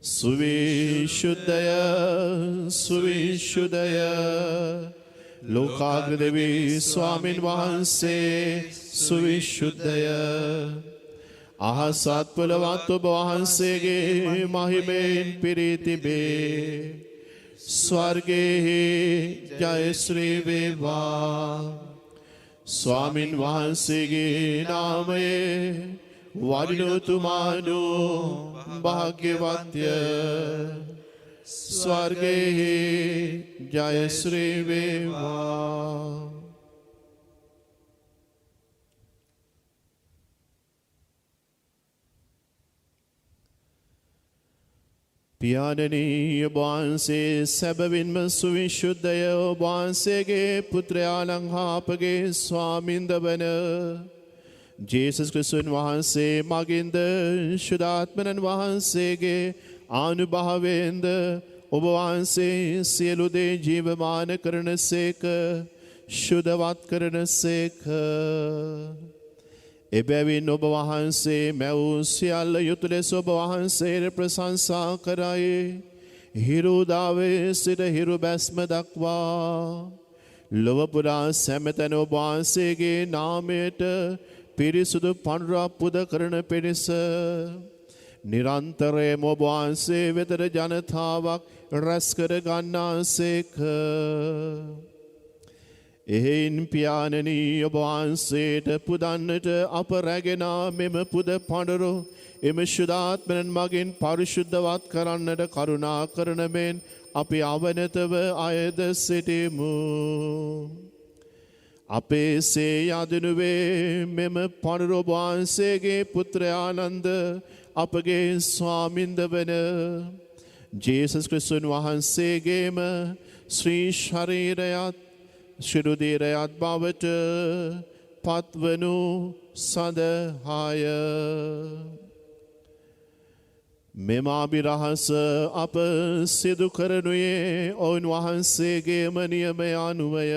සුවිශුද්ධය සුවිශුද්ධය ලෝකාග්‍රදෙවී ස්වාමින් වහන්සේ සුවිශුද්ධය. අහසත් පොළවත් ඔබ වහන්සේගේ මහිමයෙන් පිරී තිබේ. ස්වර්ගයෙහි ජයශ්‍රී වේවා. ස්වාමින් වහන්සේගේ නාමයේ වඩිනතුමානු භාග්‍යවත්ය. ස්වර්ගයෙහි ජයශ්‍රී වේවා. පියාණනී ඔබ වහන්සේ සැබවින්ම සුවිශුද්ධය. ඔබ වහන්සේගේ පුත්‍රයාණන් හා අපගේ ස්වාමින්ද වන ජේසුස් ක්‍රිස්තුන් වහන්සේ මගින්ද ශුද්ධාත්මයන් වහන්සේගේ ආනුභාවයෙන්ද ඔබ වහන්සේ සියලු දේ ජීවමාන කරන සේක ශුද්ධවත් කරන සේක. එබැවින් ඔබ වහන්සේ මැවූ සියල්ල යුතු ලෙස ඔබ වහන්සේට ප්‍රශංසා කරයි. හිරුදාවේ සිට හිරු බැස්ම දක්වා ලොව පුරා සැමතැන ඔබ වහන්සේගේ නාමයට පිරිසුදු පඬුරක් පුද කරන පිණිස නිරන්තරයෙන්ම ඔබ වහන්සේ වෙතට ජනතාවක් රැස් කර ගන්නාසේක. එහෙයින් පියාණනී ඔබ වහන්සේට පුදන්නට අප රැගෙන මෙම පුද පඬුරු එම ශුද්ධාත්මයන් මගින් පරිශුද්ධවත් කරන්නට කරුණා කරන මෙන් අපි අවනතව අයද සිටිමු. අපේ සේ යදනුවේ මෙම පඬුරු ඔබ වහන්සේගේ පුත්‍රයානන්ද අපගේ ස්වාමින්ද වන ජේසුස් ක්‍රිස්තුන් වහන්සේගේම ශ්‍රී ශරීරයත් ශිරුදීරයත් බවට පත්වනු සඳහාය. මෙම අභිරහස අප සිදු කරනුයේ ඔවුන් වහන්සේගේම නියමය අනුවය.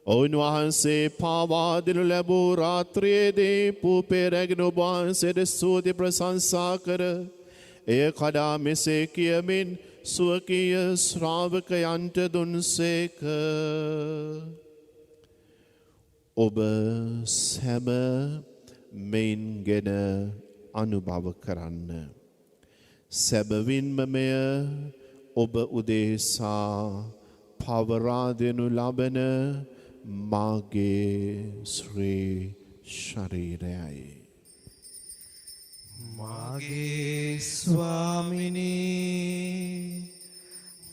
ඔවුන් වහන්සේ පාවාදිනු ලැබූ රාත්‍රියේදී පූපේ රැගෙන ඔබ වහන්සේට ස්තුති ප්‍රශංසා කර එය කඩා මෙසේ කියමින් ස්වකීය ශ්‍රාවකයන්ට දුන්සේක. ඔබ සැම මෙයින්ගෙන අනුභව කරන්න. සැබවින්ම මෙය ඔබ උදෙසා පවරා දෙනු ලබන මාගේ ශ්‍රී ශරීරයයි. මාගේ ස්වාමිනී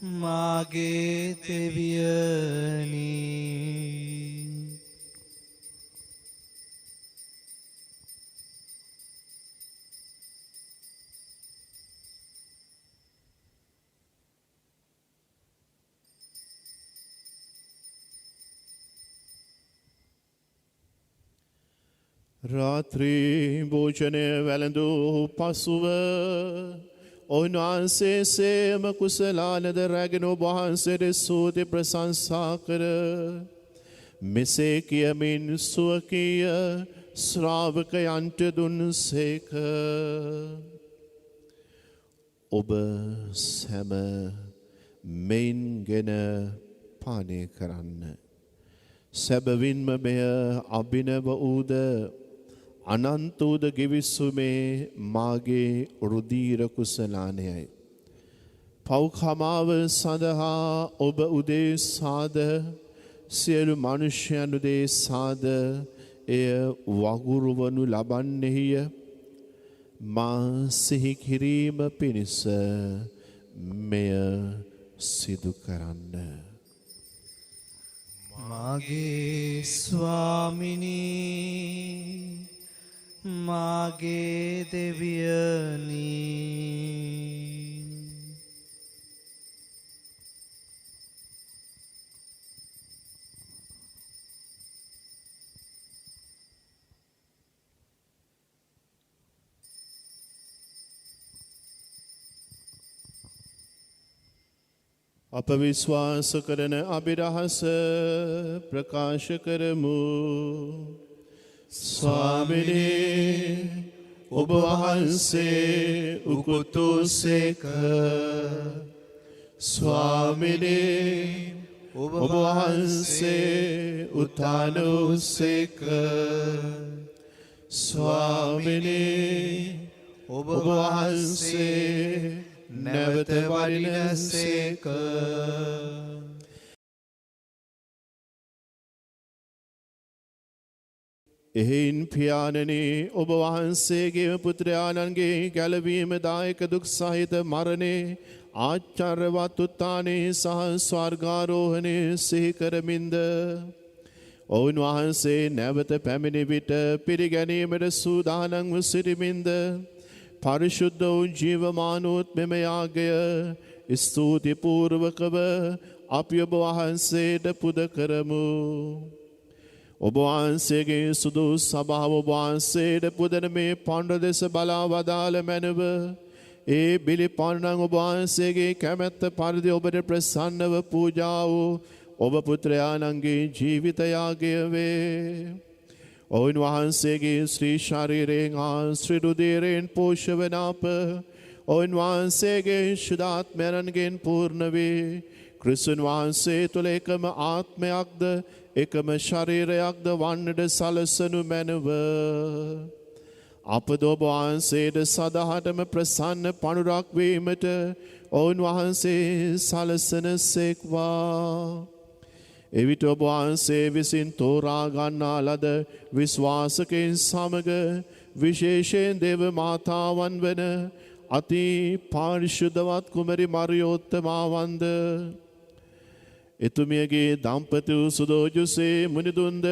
මාගේ දෙවියනී රාත්‍රී භෝජනය වැළඳූ පසුව ඔවුන්වහන්සේ සේම කුසලානද රැගෙන ඔබ වහන්සේට ස්තුති ප්‍රශංසා කර මෙසේ කියමින් ස්වකීය ශ්‍රාවකයන්ට දුන්සේක. ඔබ සැම මෙයින්ගෙන පානය කරන්න. සැබවින්ම මෙය අභිනව වූද අනන්ත වූද ගිවිසුමේ මාගේ රුධීර කුසලානයයි. පව්කමාව සඳහා ඔබ උදෙසාද සියලු මනුෂ්‍යයන් උදෙසාද එය වගුරුවනු ලබන්නේය. මා සිහි කිරීම පිණිස මෙය සිදු කරන්න. මාගේ ස්වාමිනී මාගේ දෙවියනී අප විශ්වාස කරන අභිරහස ප්‍රකාශ කරමු. ස්වාමිනේ ඔබ වහන්සේ උකුතුසේක. ස්වාමිනේ ඔබ වහන්සේ උත්ථානෝසේක. ස්වාමිනේ ඔබ වහන්සේ නැවත වඩිනසේක. එහෙයින් පියාණනි ඔබ වහන්සේගේ පුත්‍රයාණන්ගේ ගැලවීම දායක දුක් සහිත මරණේ ආචාර්යවත් උත්ථානයේ සහ ස්වර්ගාරෝහණේ සිහි කරමින්ද ඔවුන් වහන්සේ නැවත පැමිණි විට පිළිගැනීමට සූදානම්ව සිටිමින්ද පරිශුද්ධ වූ ජීවමානෝත් මෙම යාගය ස්තුති පූර්වකව අපි ඔබ වහන්සේට පුද කරමු. ඔබ වහන්සේගේ සුදු සභාව ඔබ වහන්සේට පුදන මේ පඬුර දෙස බලා වදාළ මැනව ඒ බිලි පඬුරන් ඔබ වහන්සේගේ කැමැත්ත පරිදි ඔබට ප්‍රසන්නව පූජා වූ ඔබ පුත්‍රයාණන්ගේ ජීවිත යාගය වේ. ඔවුන් වහන්සේගේ ශ්‍රී ශරීරයෙන් හා ශ්‍රී රුධිරයෙන් පෝෂ්‍ය වන අප ඔවුන් වහන්සේගේ ශුද්ධාත්මයන්ගෙන් පූර්ණ වේ. ක්‍රිස්තුන් වහන්සේ තුළ එකම ආත්මයක්ද එකම ශරීරයක්ද වන්නට සලසනු මැනව. අපද ඔබ වහන්සේට සදහටම ප්‍රසන්න පණුරක් වීමට ඔවුන් වහන්සේ සලසන සේක්වා. එවිට ඔබ වහන්සේ විසින් තෝරා ගන්නා ලද විශ්වාසකයන් සමග විශේෂයෙන් දේව මාතාවන් වන අති පාරිශුද්ධවත් කුමරි මරියෝත්තමාවන්ද එතුමියගේ දම්පති වූ සුදෝජුසේ මුනිදුන්ද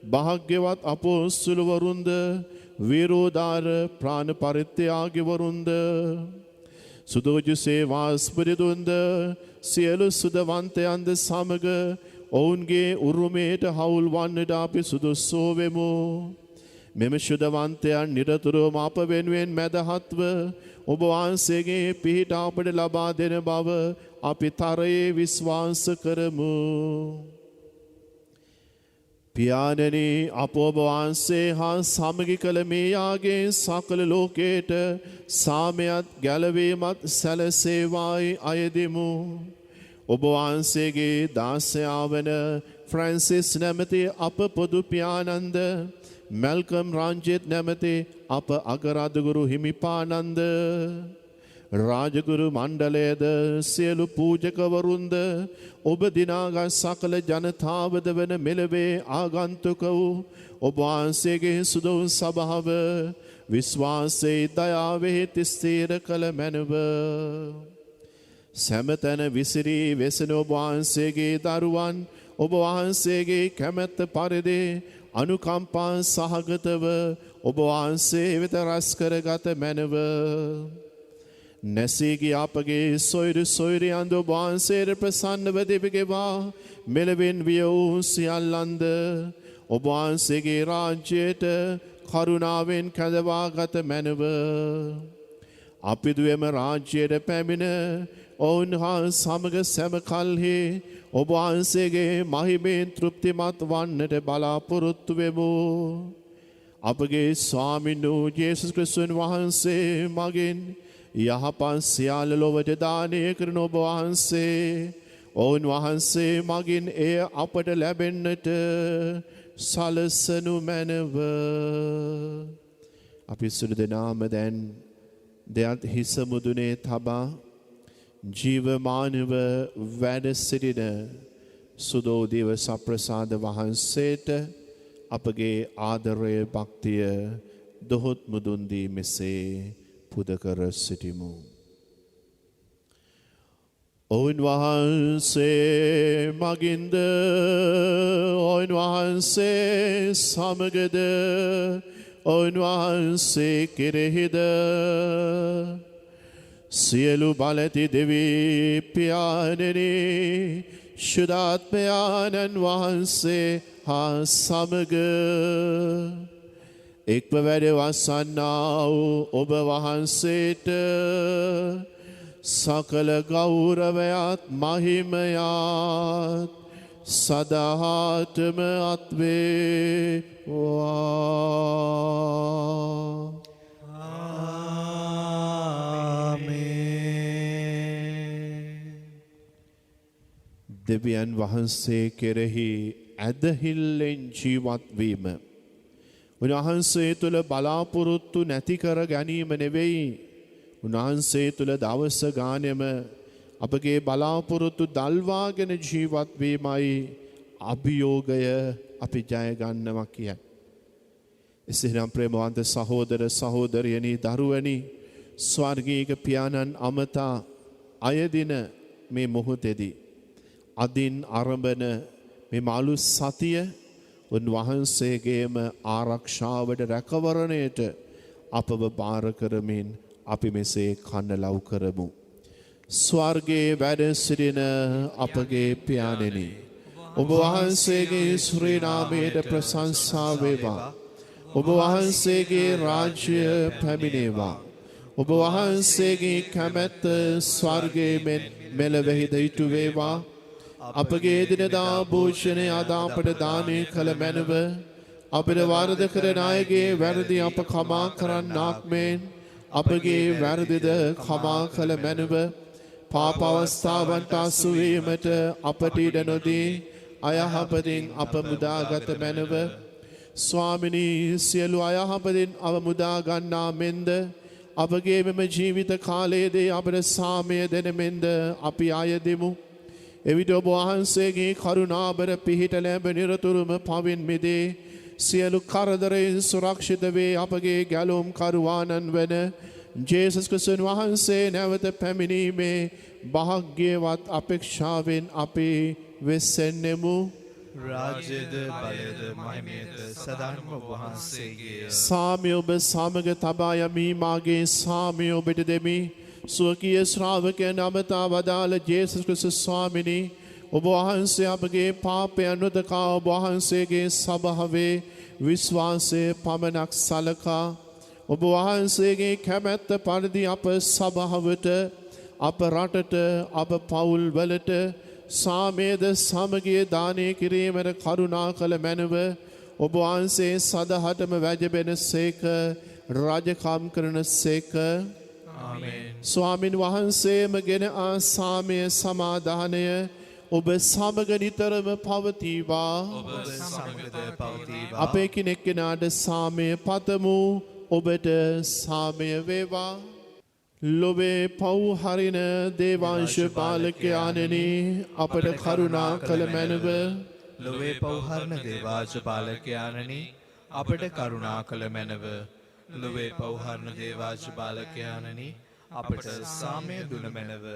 භාග්‍යවත් අපෝස්තුලවරුන්ද වීරෝදාර ප්‍රාණ පරිත්‍යාගිවරුන්ද සුදෝජුසේ වාස්පරිදුන්ද සියලු සුදවන්තයන්ද සමග ඔවුන්ගේ උරුමයට හවුල් වන්නට අපි සුදුස්සෝ වෙමු. මෙම ශුද්ධවන්තයන් නිරතුරුවම අප වෙනුවෙන් මැදහත්ව ඔබ වහන්සේගේ පිහිට අපට ලබා දෙන බව අපි තරයේ විශ්වාස කරමු. පියාණනි අප ඔබ වහන්සේ හා සමගි කළ මේ යාගේ සකල ලෝකයට සාමයත් ගැලවීමත් සැලසේවායි අයදිමු. ඔබ වහන්සේගේ දාසයා වන ෆ්‍රැන්සිස් නැමැති අප පොදු පියාණන්ද මැල්කම් රංජිත් නැමැති අප අගරාධගුරු හිමිපාණන්ද රාජගුරු මණ්ඩලයද සියලු පූජකවරුන්ද ඔබ දිනාගත් සකල ජනතාවද වන මෙලවේ ආගන්තුක වූ ඔබ වහන්සේගේ සුදොවුන් සභාව විශ්වාසයේ දයාවෙහි ස්ථිර කළ මැනව. සැමතැන විසිරී වෙසෙන ඔබ වහන්සේගේ දරුවන් ඔබ වහන්සේගේ කැමැත්ත පරිදි අනුකම්පා සහගතව ඔබ වහන්සේ වෙත රැස් කරගත මැනව. නැසීගී අපගේ සොයුරු සොයුරියන්ද ඔබ වහන්සේට ප්‍රසන්නව දෙවිගෙවා මෙලෙවින් විය වූ සියල්ලන්ද ඔබ වහන්සේගේ රාජ්‍යයට කරුණාවෙන් කැඳවාගත මැනව. අපිදුවම රාජ්‍යයට පැමිණ ඔවුන් හා සමග සැම කල්හි ඔබ වහන්සේගේ මහිමෙන් තෘප්තිමත් වන්නට බලාපොරොත්තු වෙමු. අපගේ ස්වාමින් වූ යේසුස් ක්‍රිස්තුන් වහන්සේ මගින් යහපත් සියල්ල ලොවට දානය කරන ඔබ වහන්සේ ඔවුන් වහන්සේ මගින් එය අපට ලැබෙන්නට සලසනු මැනව. අපි සුළු දෙනාම දැන් දෙයත් හිස මුදුනේ තබා ජීවමානව වැඩ සිටින සුදෝදීව සප්‍රසාද වහන්සේට අපගේ ආදරය භක්තිය දොහොත් මුදුන් දී මෙසේ පුද කර සිටිමු. ඔවුන් වහන්සේ මගින්ද ඔවුන් වහන්සේ සමගද ඔවුන් වහන්සේ කෙරෙහිද සියලු බලැති දෙවී පියාණනි ශුද්ධාත්මයාණන් වහන්සේ හා සමග එක්ව වැඩ වසන්නා වූ ඔබ වහන්සේට සකල ගෞරවයත් මහිමයත් සදාහටම අත්වේවා. දෙවියන් වහන්සේ කෙරෙහි ඇදහිල්ලෙන් ජීවත් වීම උන්වහන්සේ තුළ බලාපොරොත්තු නැති කර ගැනීම නෙවෙයි. උන්වහන්සේ තුළ දවස ගානෙම අපගේ බලාපොරොත්තු දල්වාගෙන ජීවත් වීමයි අභියෝගය අපි ජය ගන්නවා කියයි. එසේනම් ප්‍රේමවන්ත සහෝදර සහෝදරියනි දරුවනි ස්වර්ගීය පියාණන් අමතා අයදින මේ මොහොතේදී අදින් ආරම්භන මේ මාළු සතිය උන්වහන්සේගේම ආරක්ෂාවට රැකවරණයට අපව බාර කරමින් අපි මෙසේ කන්නලව් කරමු. ස්වර්ගයේ වැඩ සිටින අපගේ පියාණෙනි ඔබ වහන්සේගේ ශ්‍රී නාමයට ප්‍රශංසා වේවා. ඔබ වහන්සේගේ රාජ්‍ය පැමිණේවා. ඔබ වහන්සේගේ කැමැත්ත ස්වර්ගයේ මෙලොවෙහිද ඉටු වේවා. අපගේ දිනදා භෝජනය අද අපට දානය කළ මැනව අපට වරද කරන අයගේ වැරදි අප කමා කරන්නාක් මෙන් අපගේ වැරදිද කමා කළ මැනව පාප අවස්ථාවන්ට අසු වීමට අපට ඉඩ නොදී අයහපතින් අප මුදාගත මැනව. ස්වාමිනී සියලු අයහපතින් අප මුදා ගන්නා මෙන්ද අපගේ මෙම ජීවිත කාලයේදී අපට සාමය දෙන මෙන්ද අපි අයදිමු. එවිට ඔබ වහන්සේගේ කරුණාබර පිහිට ලැබ නිරතුරුම පවින් මිදේ සියලු කරදරයෙන් සුරක්ෂිත වේ අපගේ ගැලුම් කරුවාණන් වන ජේසුස් ක්‍රිස්තුන් වහන්සේ නැවත පැමිණීමේ භාග්‍යවත් අපේක්ෂාවෙන් අපි වෙසෙන්නෙමු. රාජ්‍යද බලයද මහිමයද සදාන්ම වහන්සේගේ. සාමය ඔබ සමග තබා යමි මාගේ සාමය ඔබට දෙමි. ස්වකීය ශ්‍රාවකයන් අමතා වදාළ ජේසුස් ක්‍රිස්තුස් ස්වාමිනී ඔබ වහන්සේ අපගේ පාපයන් නොදකා ඔබ වහන්සේගේ සභාවේ විශ්වාසය පමණක් සලකා ඔබ වහන්සේගේ කැමැත්ත පරිදි අප සභාවට අප රටට අප පවුල් වලට සාමේද සමගිය දානය කිරීමට කරුණා කළ මැනව ඔබ වහන්සේ සදහටම වැජබෙන සේක රජකම් කරන සේක ස්වාමින් වහන්සේම ගෙන සාමය සමාධානය ඔබ සමග නිතරම පවතිවා අපේ කෙනෙක් කෙනාට සාමය පතමු ඔබට සාමය වේවා ලොවේ පව් හරින දේවාංශ පාලකයාණෙනි අපට කරුණා කළ මැනව ලොවේ පෞහරණ දේවාංශ පාලකයාණනි අපට කරුණා කළ මැනව ලොවේ පෞහරණ දේවාංශ පාලකයාණනි අපට සාමය දුන මැනව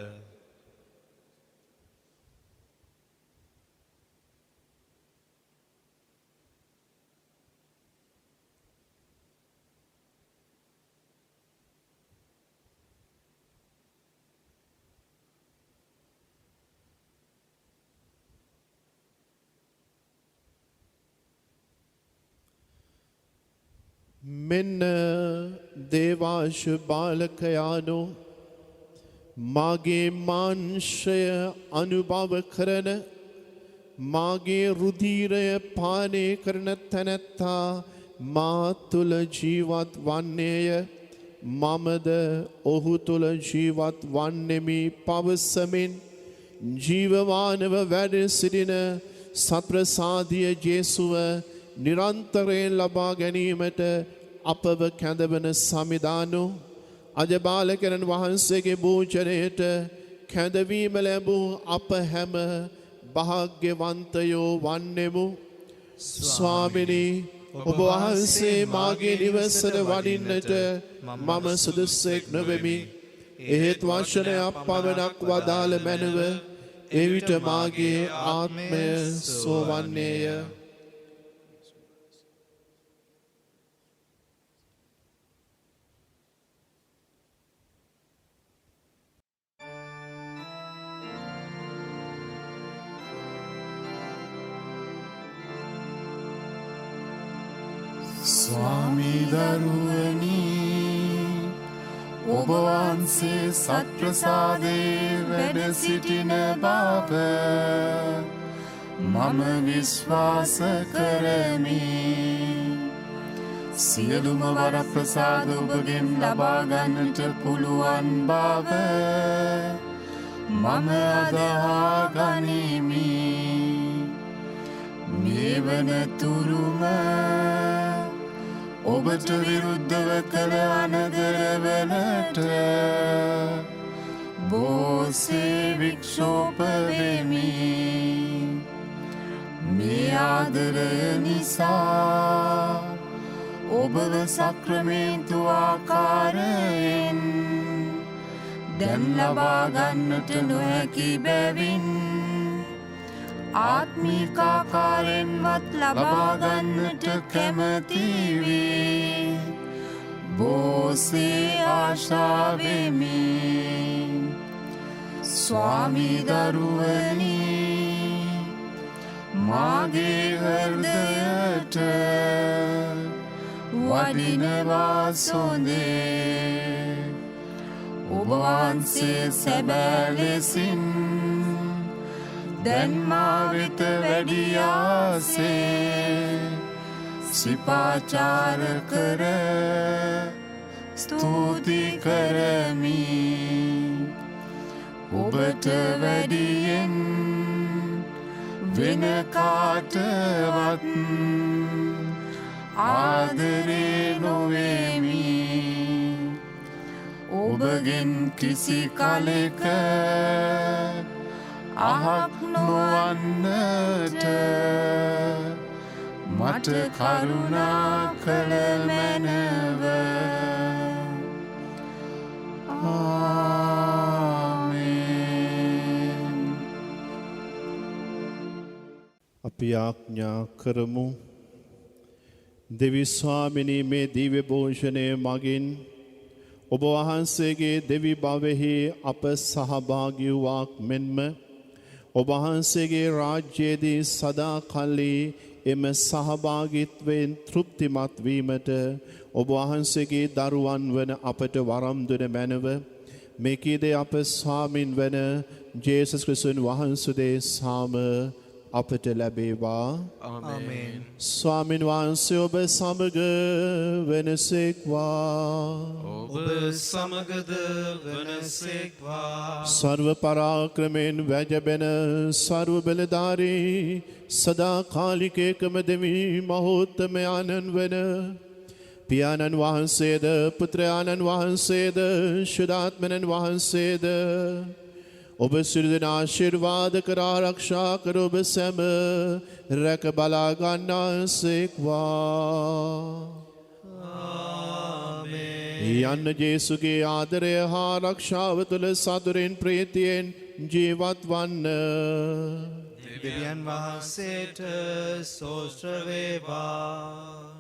මෙන්න දේවාංශ බාලකයානෝ මාගේ මාංශය අනුභව කරන මාගේ රුධීරය පානය කරන තැනැත්තා මා තුළ ජීවත් වන්නේය මමද ඔහු තුළ ජීවත් වන්නෙමි පවසමින් ජීවමානව වැඩ සිටින සත්ප්‍රසාදිය ජේසුව නිරන්තරයෙන් ලබා ගැනීමට අපව කැඳවන සමිදානු අජබාලකරන් වහන්සේගේ භෝජනයට කැඳවීම ලැබූ අප හැම භාග්‍යවන්තයෝ වන්නෙමු ස්වාමිනී ඔබ වහන්සේ මාගේ නිවසට වඩින්නට මම සුදුස්සෙක් නොවෙමි එහෙත් වචනයක් පමණක් වදාළ මැනව එවිට මාගේ ආත්මය සෝවන්නේය ස්වාමී දරුවනි ඔබ වහන්සේ සත්ප්‍රසාදේ වැඩ සිටින බව මම විශ්වාස කරමි සියලුම වරප්‍රසාද ඔබගෙන් ලබා ගන්නට පුළුවන් බව මම අදහා ගනිමි මේ වනතුරුම ඔබට විරුද්ධව කළ අනදරවලට බෝසේ වික්ෂෝප වෙමි මේ ආදරය නිසා ඔබව සක්‍රමේන්තු ආකාරයෙන් දැන් ලබා ගන්නට නොහැකි බැවින් ආත්මිකාකාරෙන්වත් ලබා ගන්නට කැමති වේ බෝසේ ආශාවෙමි ස්වාමී දරුවනි මාගේ හෘදයට වඩිනවා සොඳේ ඔබ වහන්සේ සැබෑ ලෙසින් දැන් මා වෙත වැඩියාසේ සිපාචාර කර ස්තුති කරමි ඔබට වැඩියෙන් වෙන කාටවත් ආදරේ නොවෙමි ඔබගෙන් කිසි කලෙක අහක් නොවන්නට මට කරුණා කළ මැනව ආමේන් අපි ආඥා කරමු දෙවි ස්වාමිනී මේ දිව්‍ය භෝජනය මගින් ඔබ වහන්සේගේ දෙවි භවෙහි අප සහභාගී වූවක් මෙන්ම ඔබ වහන්සේගේ රාජ්‍යයේදී සදා කල්හි එම සහභාගීත්වයෙන් තෘප්තිමත් වීමට ඔබ වහන්සේගේ දරුවන් වන අපට වරම් දුන මැනව මේ කීදේ අප ස්වාමින් වන ජේසුස් ක්‍රිස්තුන් වහන්සේ සාම අපට ලැබේවා. ආමේන්. ස්වාමින් වහන්සේ ඔබ සමග වෙනසේක්වා. ඔබ සමගද වෙනසේක්වා. සර්ව පරාක්‍රමෙන් වැජබෙන සර්ව බලධාරී සදාකාලික එකම දෙවි මහෝත්තමයාණන් වන පියාණන් වහන්සේද පුත්‍රයාණන් වහන්සේද ශුද්ධාත්මයන් වහන්සේද ඔබ සියලු දෙනා ආශිර්වාද කර ආරක්ෂා කර ඔබ සැම රැක බලා ගන්නාසේක්වා. යන්න ජේසුගේ ආදරය හා ආරක්ෂාව තුළ සතුරින් ප්‍රීතියෙන් ජීවත් වන්න. දෙවියන් වහන්සේට සෝස්ත්‍ර වේවා.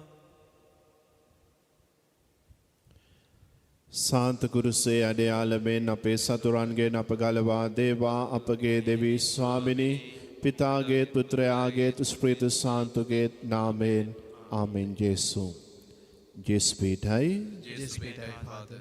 සාන්ත කුරුසේ අඩයාලමෙන් අපේ සතුරන්ගෙන් අප ගලවා දේවා. අපගේ දෙවි ස්වාමිනී පිතාගේත් පුත්‍රයාගේත් ස්ප්‍රීතු සාන්තුගේත් නාමයෙන් ආමෙන්. ජේසු ජෙස්පීටයි Father.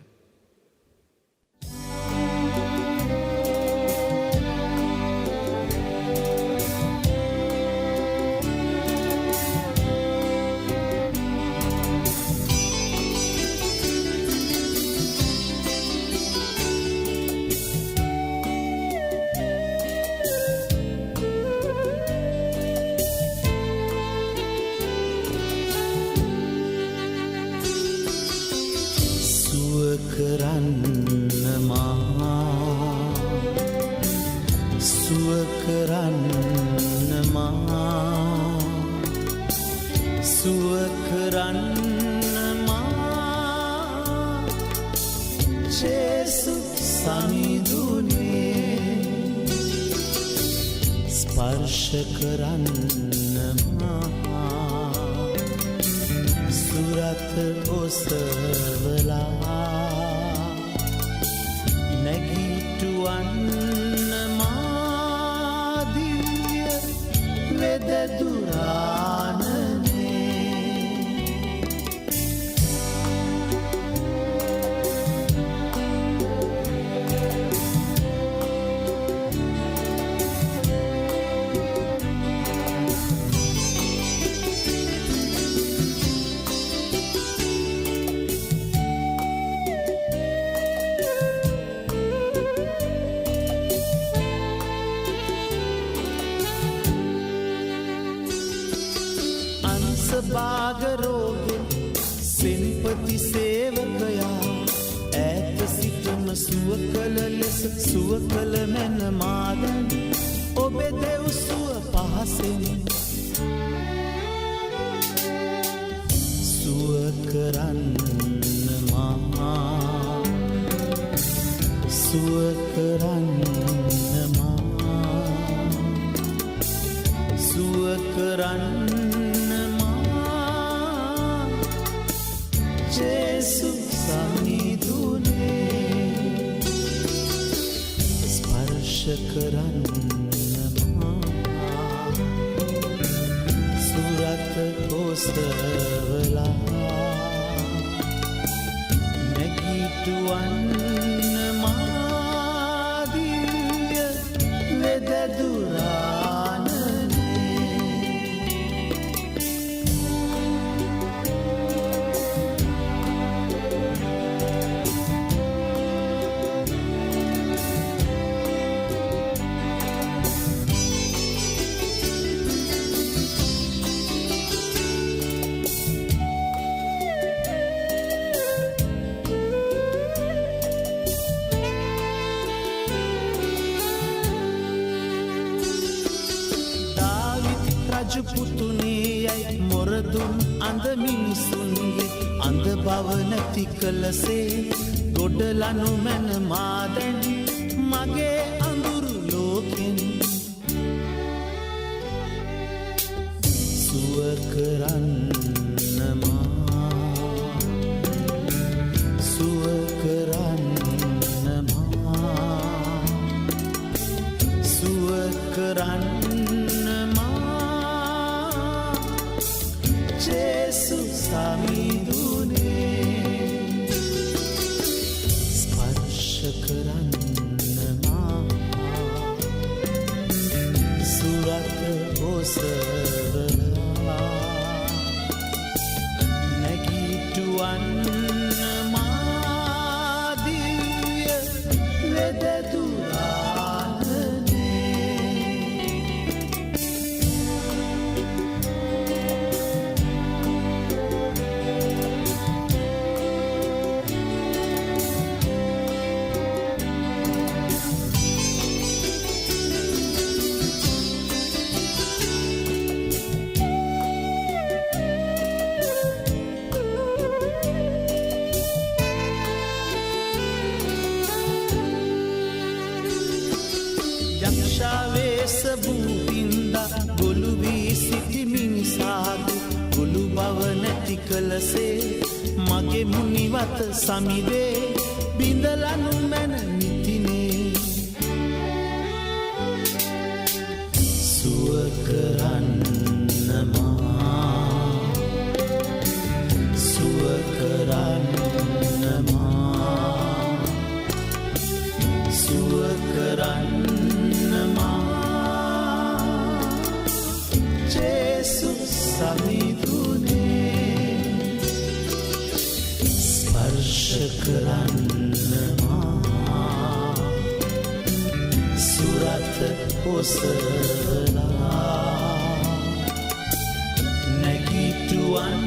කලසේ ගොඩලනු මැන මාදැන් මගේ අඳුරු ලෝකෙන් සුව කරන්නමා සුව කර කලසේ මගේ මුනිවත සමිදේ බිඳලනු මැන නිතිනේ සුව කරන්නමා සුව කරන්නමා සුව කරන්නමා ජේසු සමිඳුනේ ස්පර්ශ කරන්නමා සුරත ඔසලා නැගිටුවන්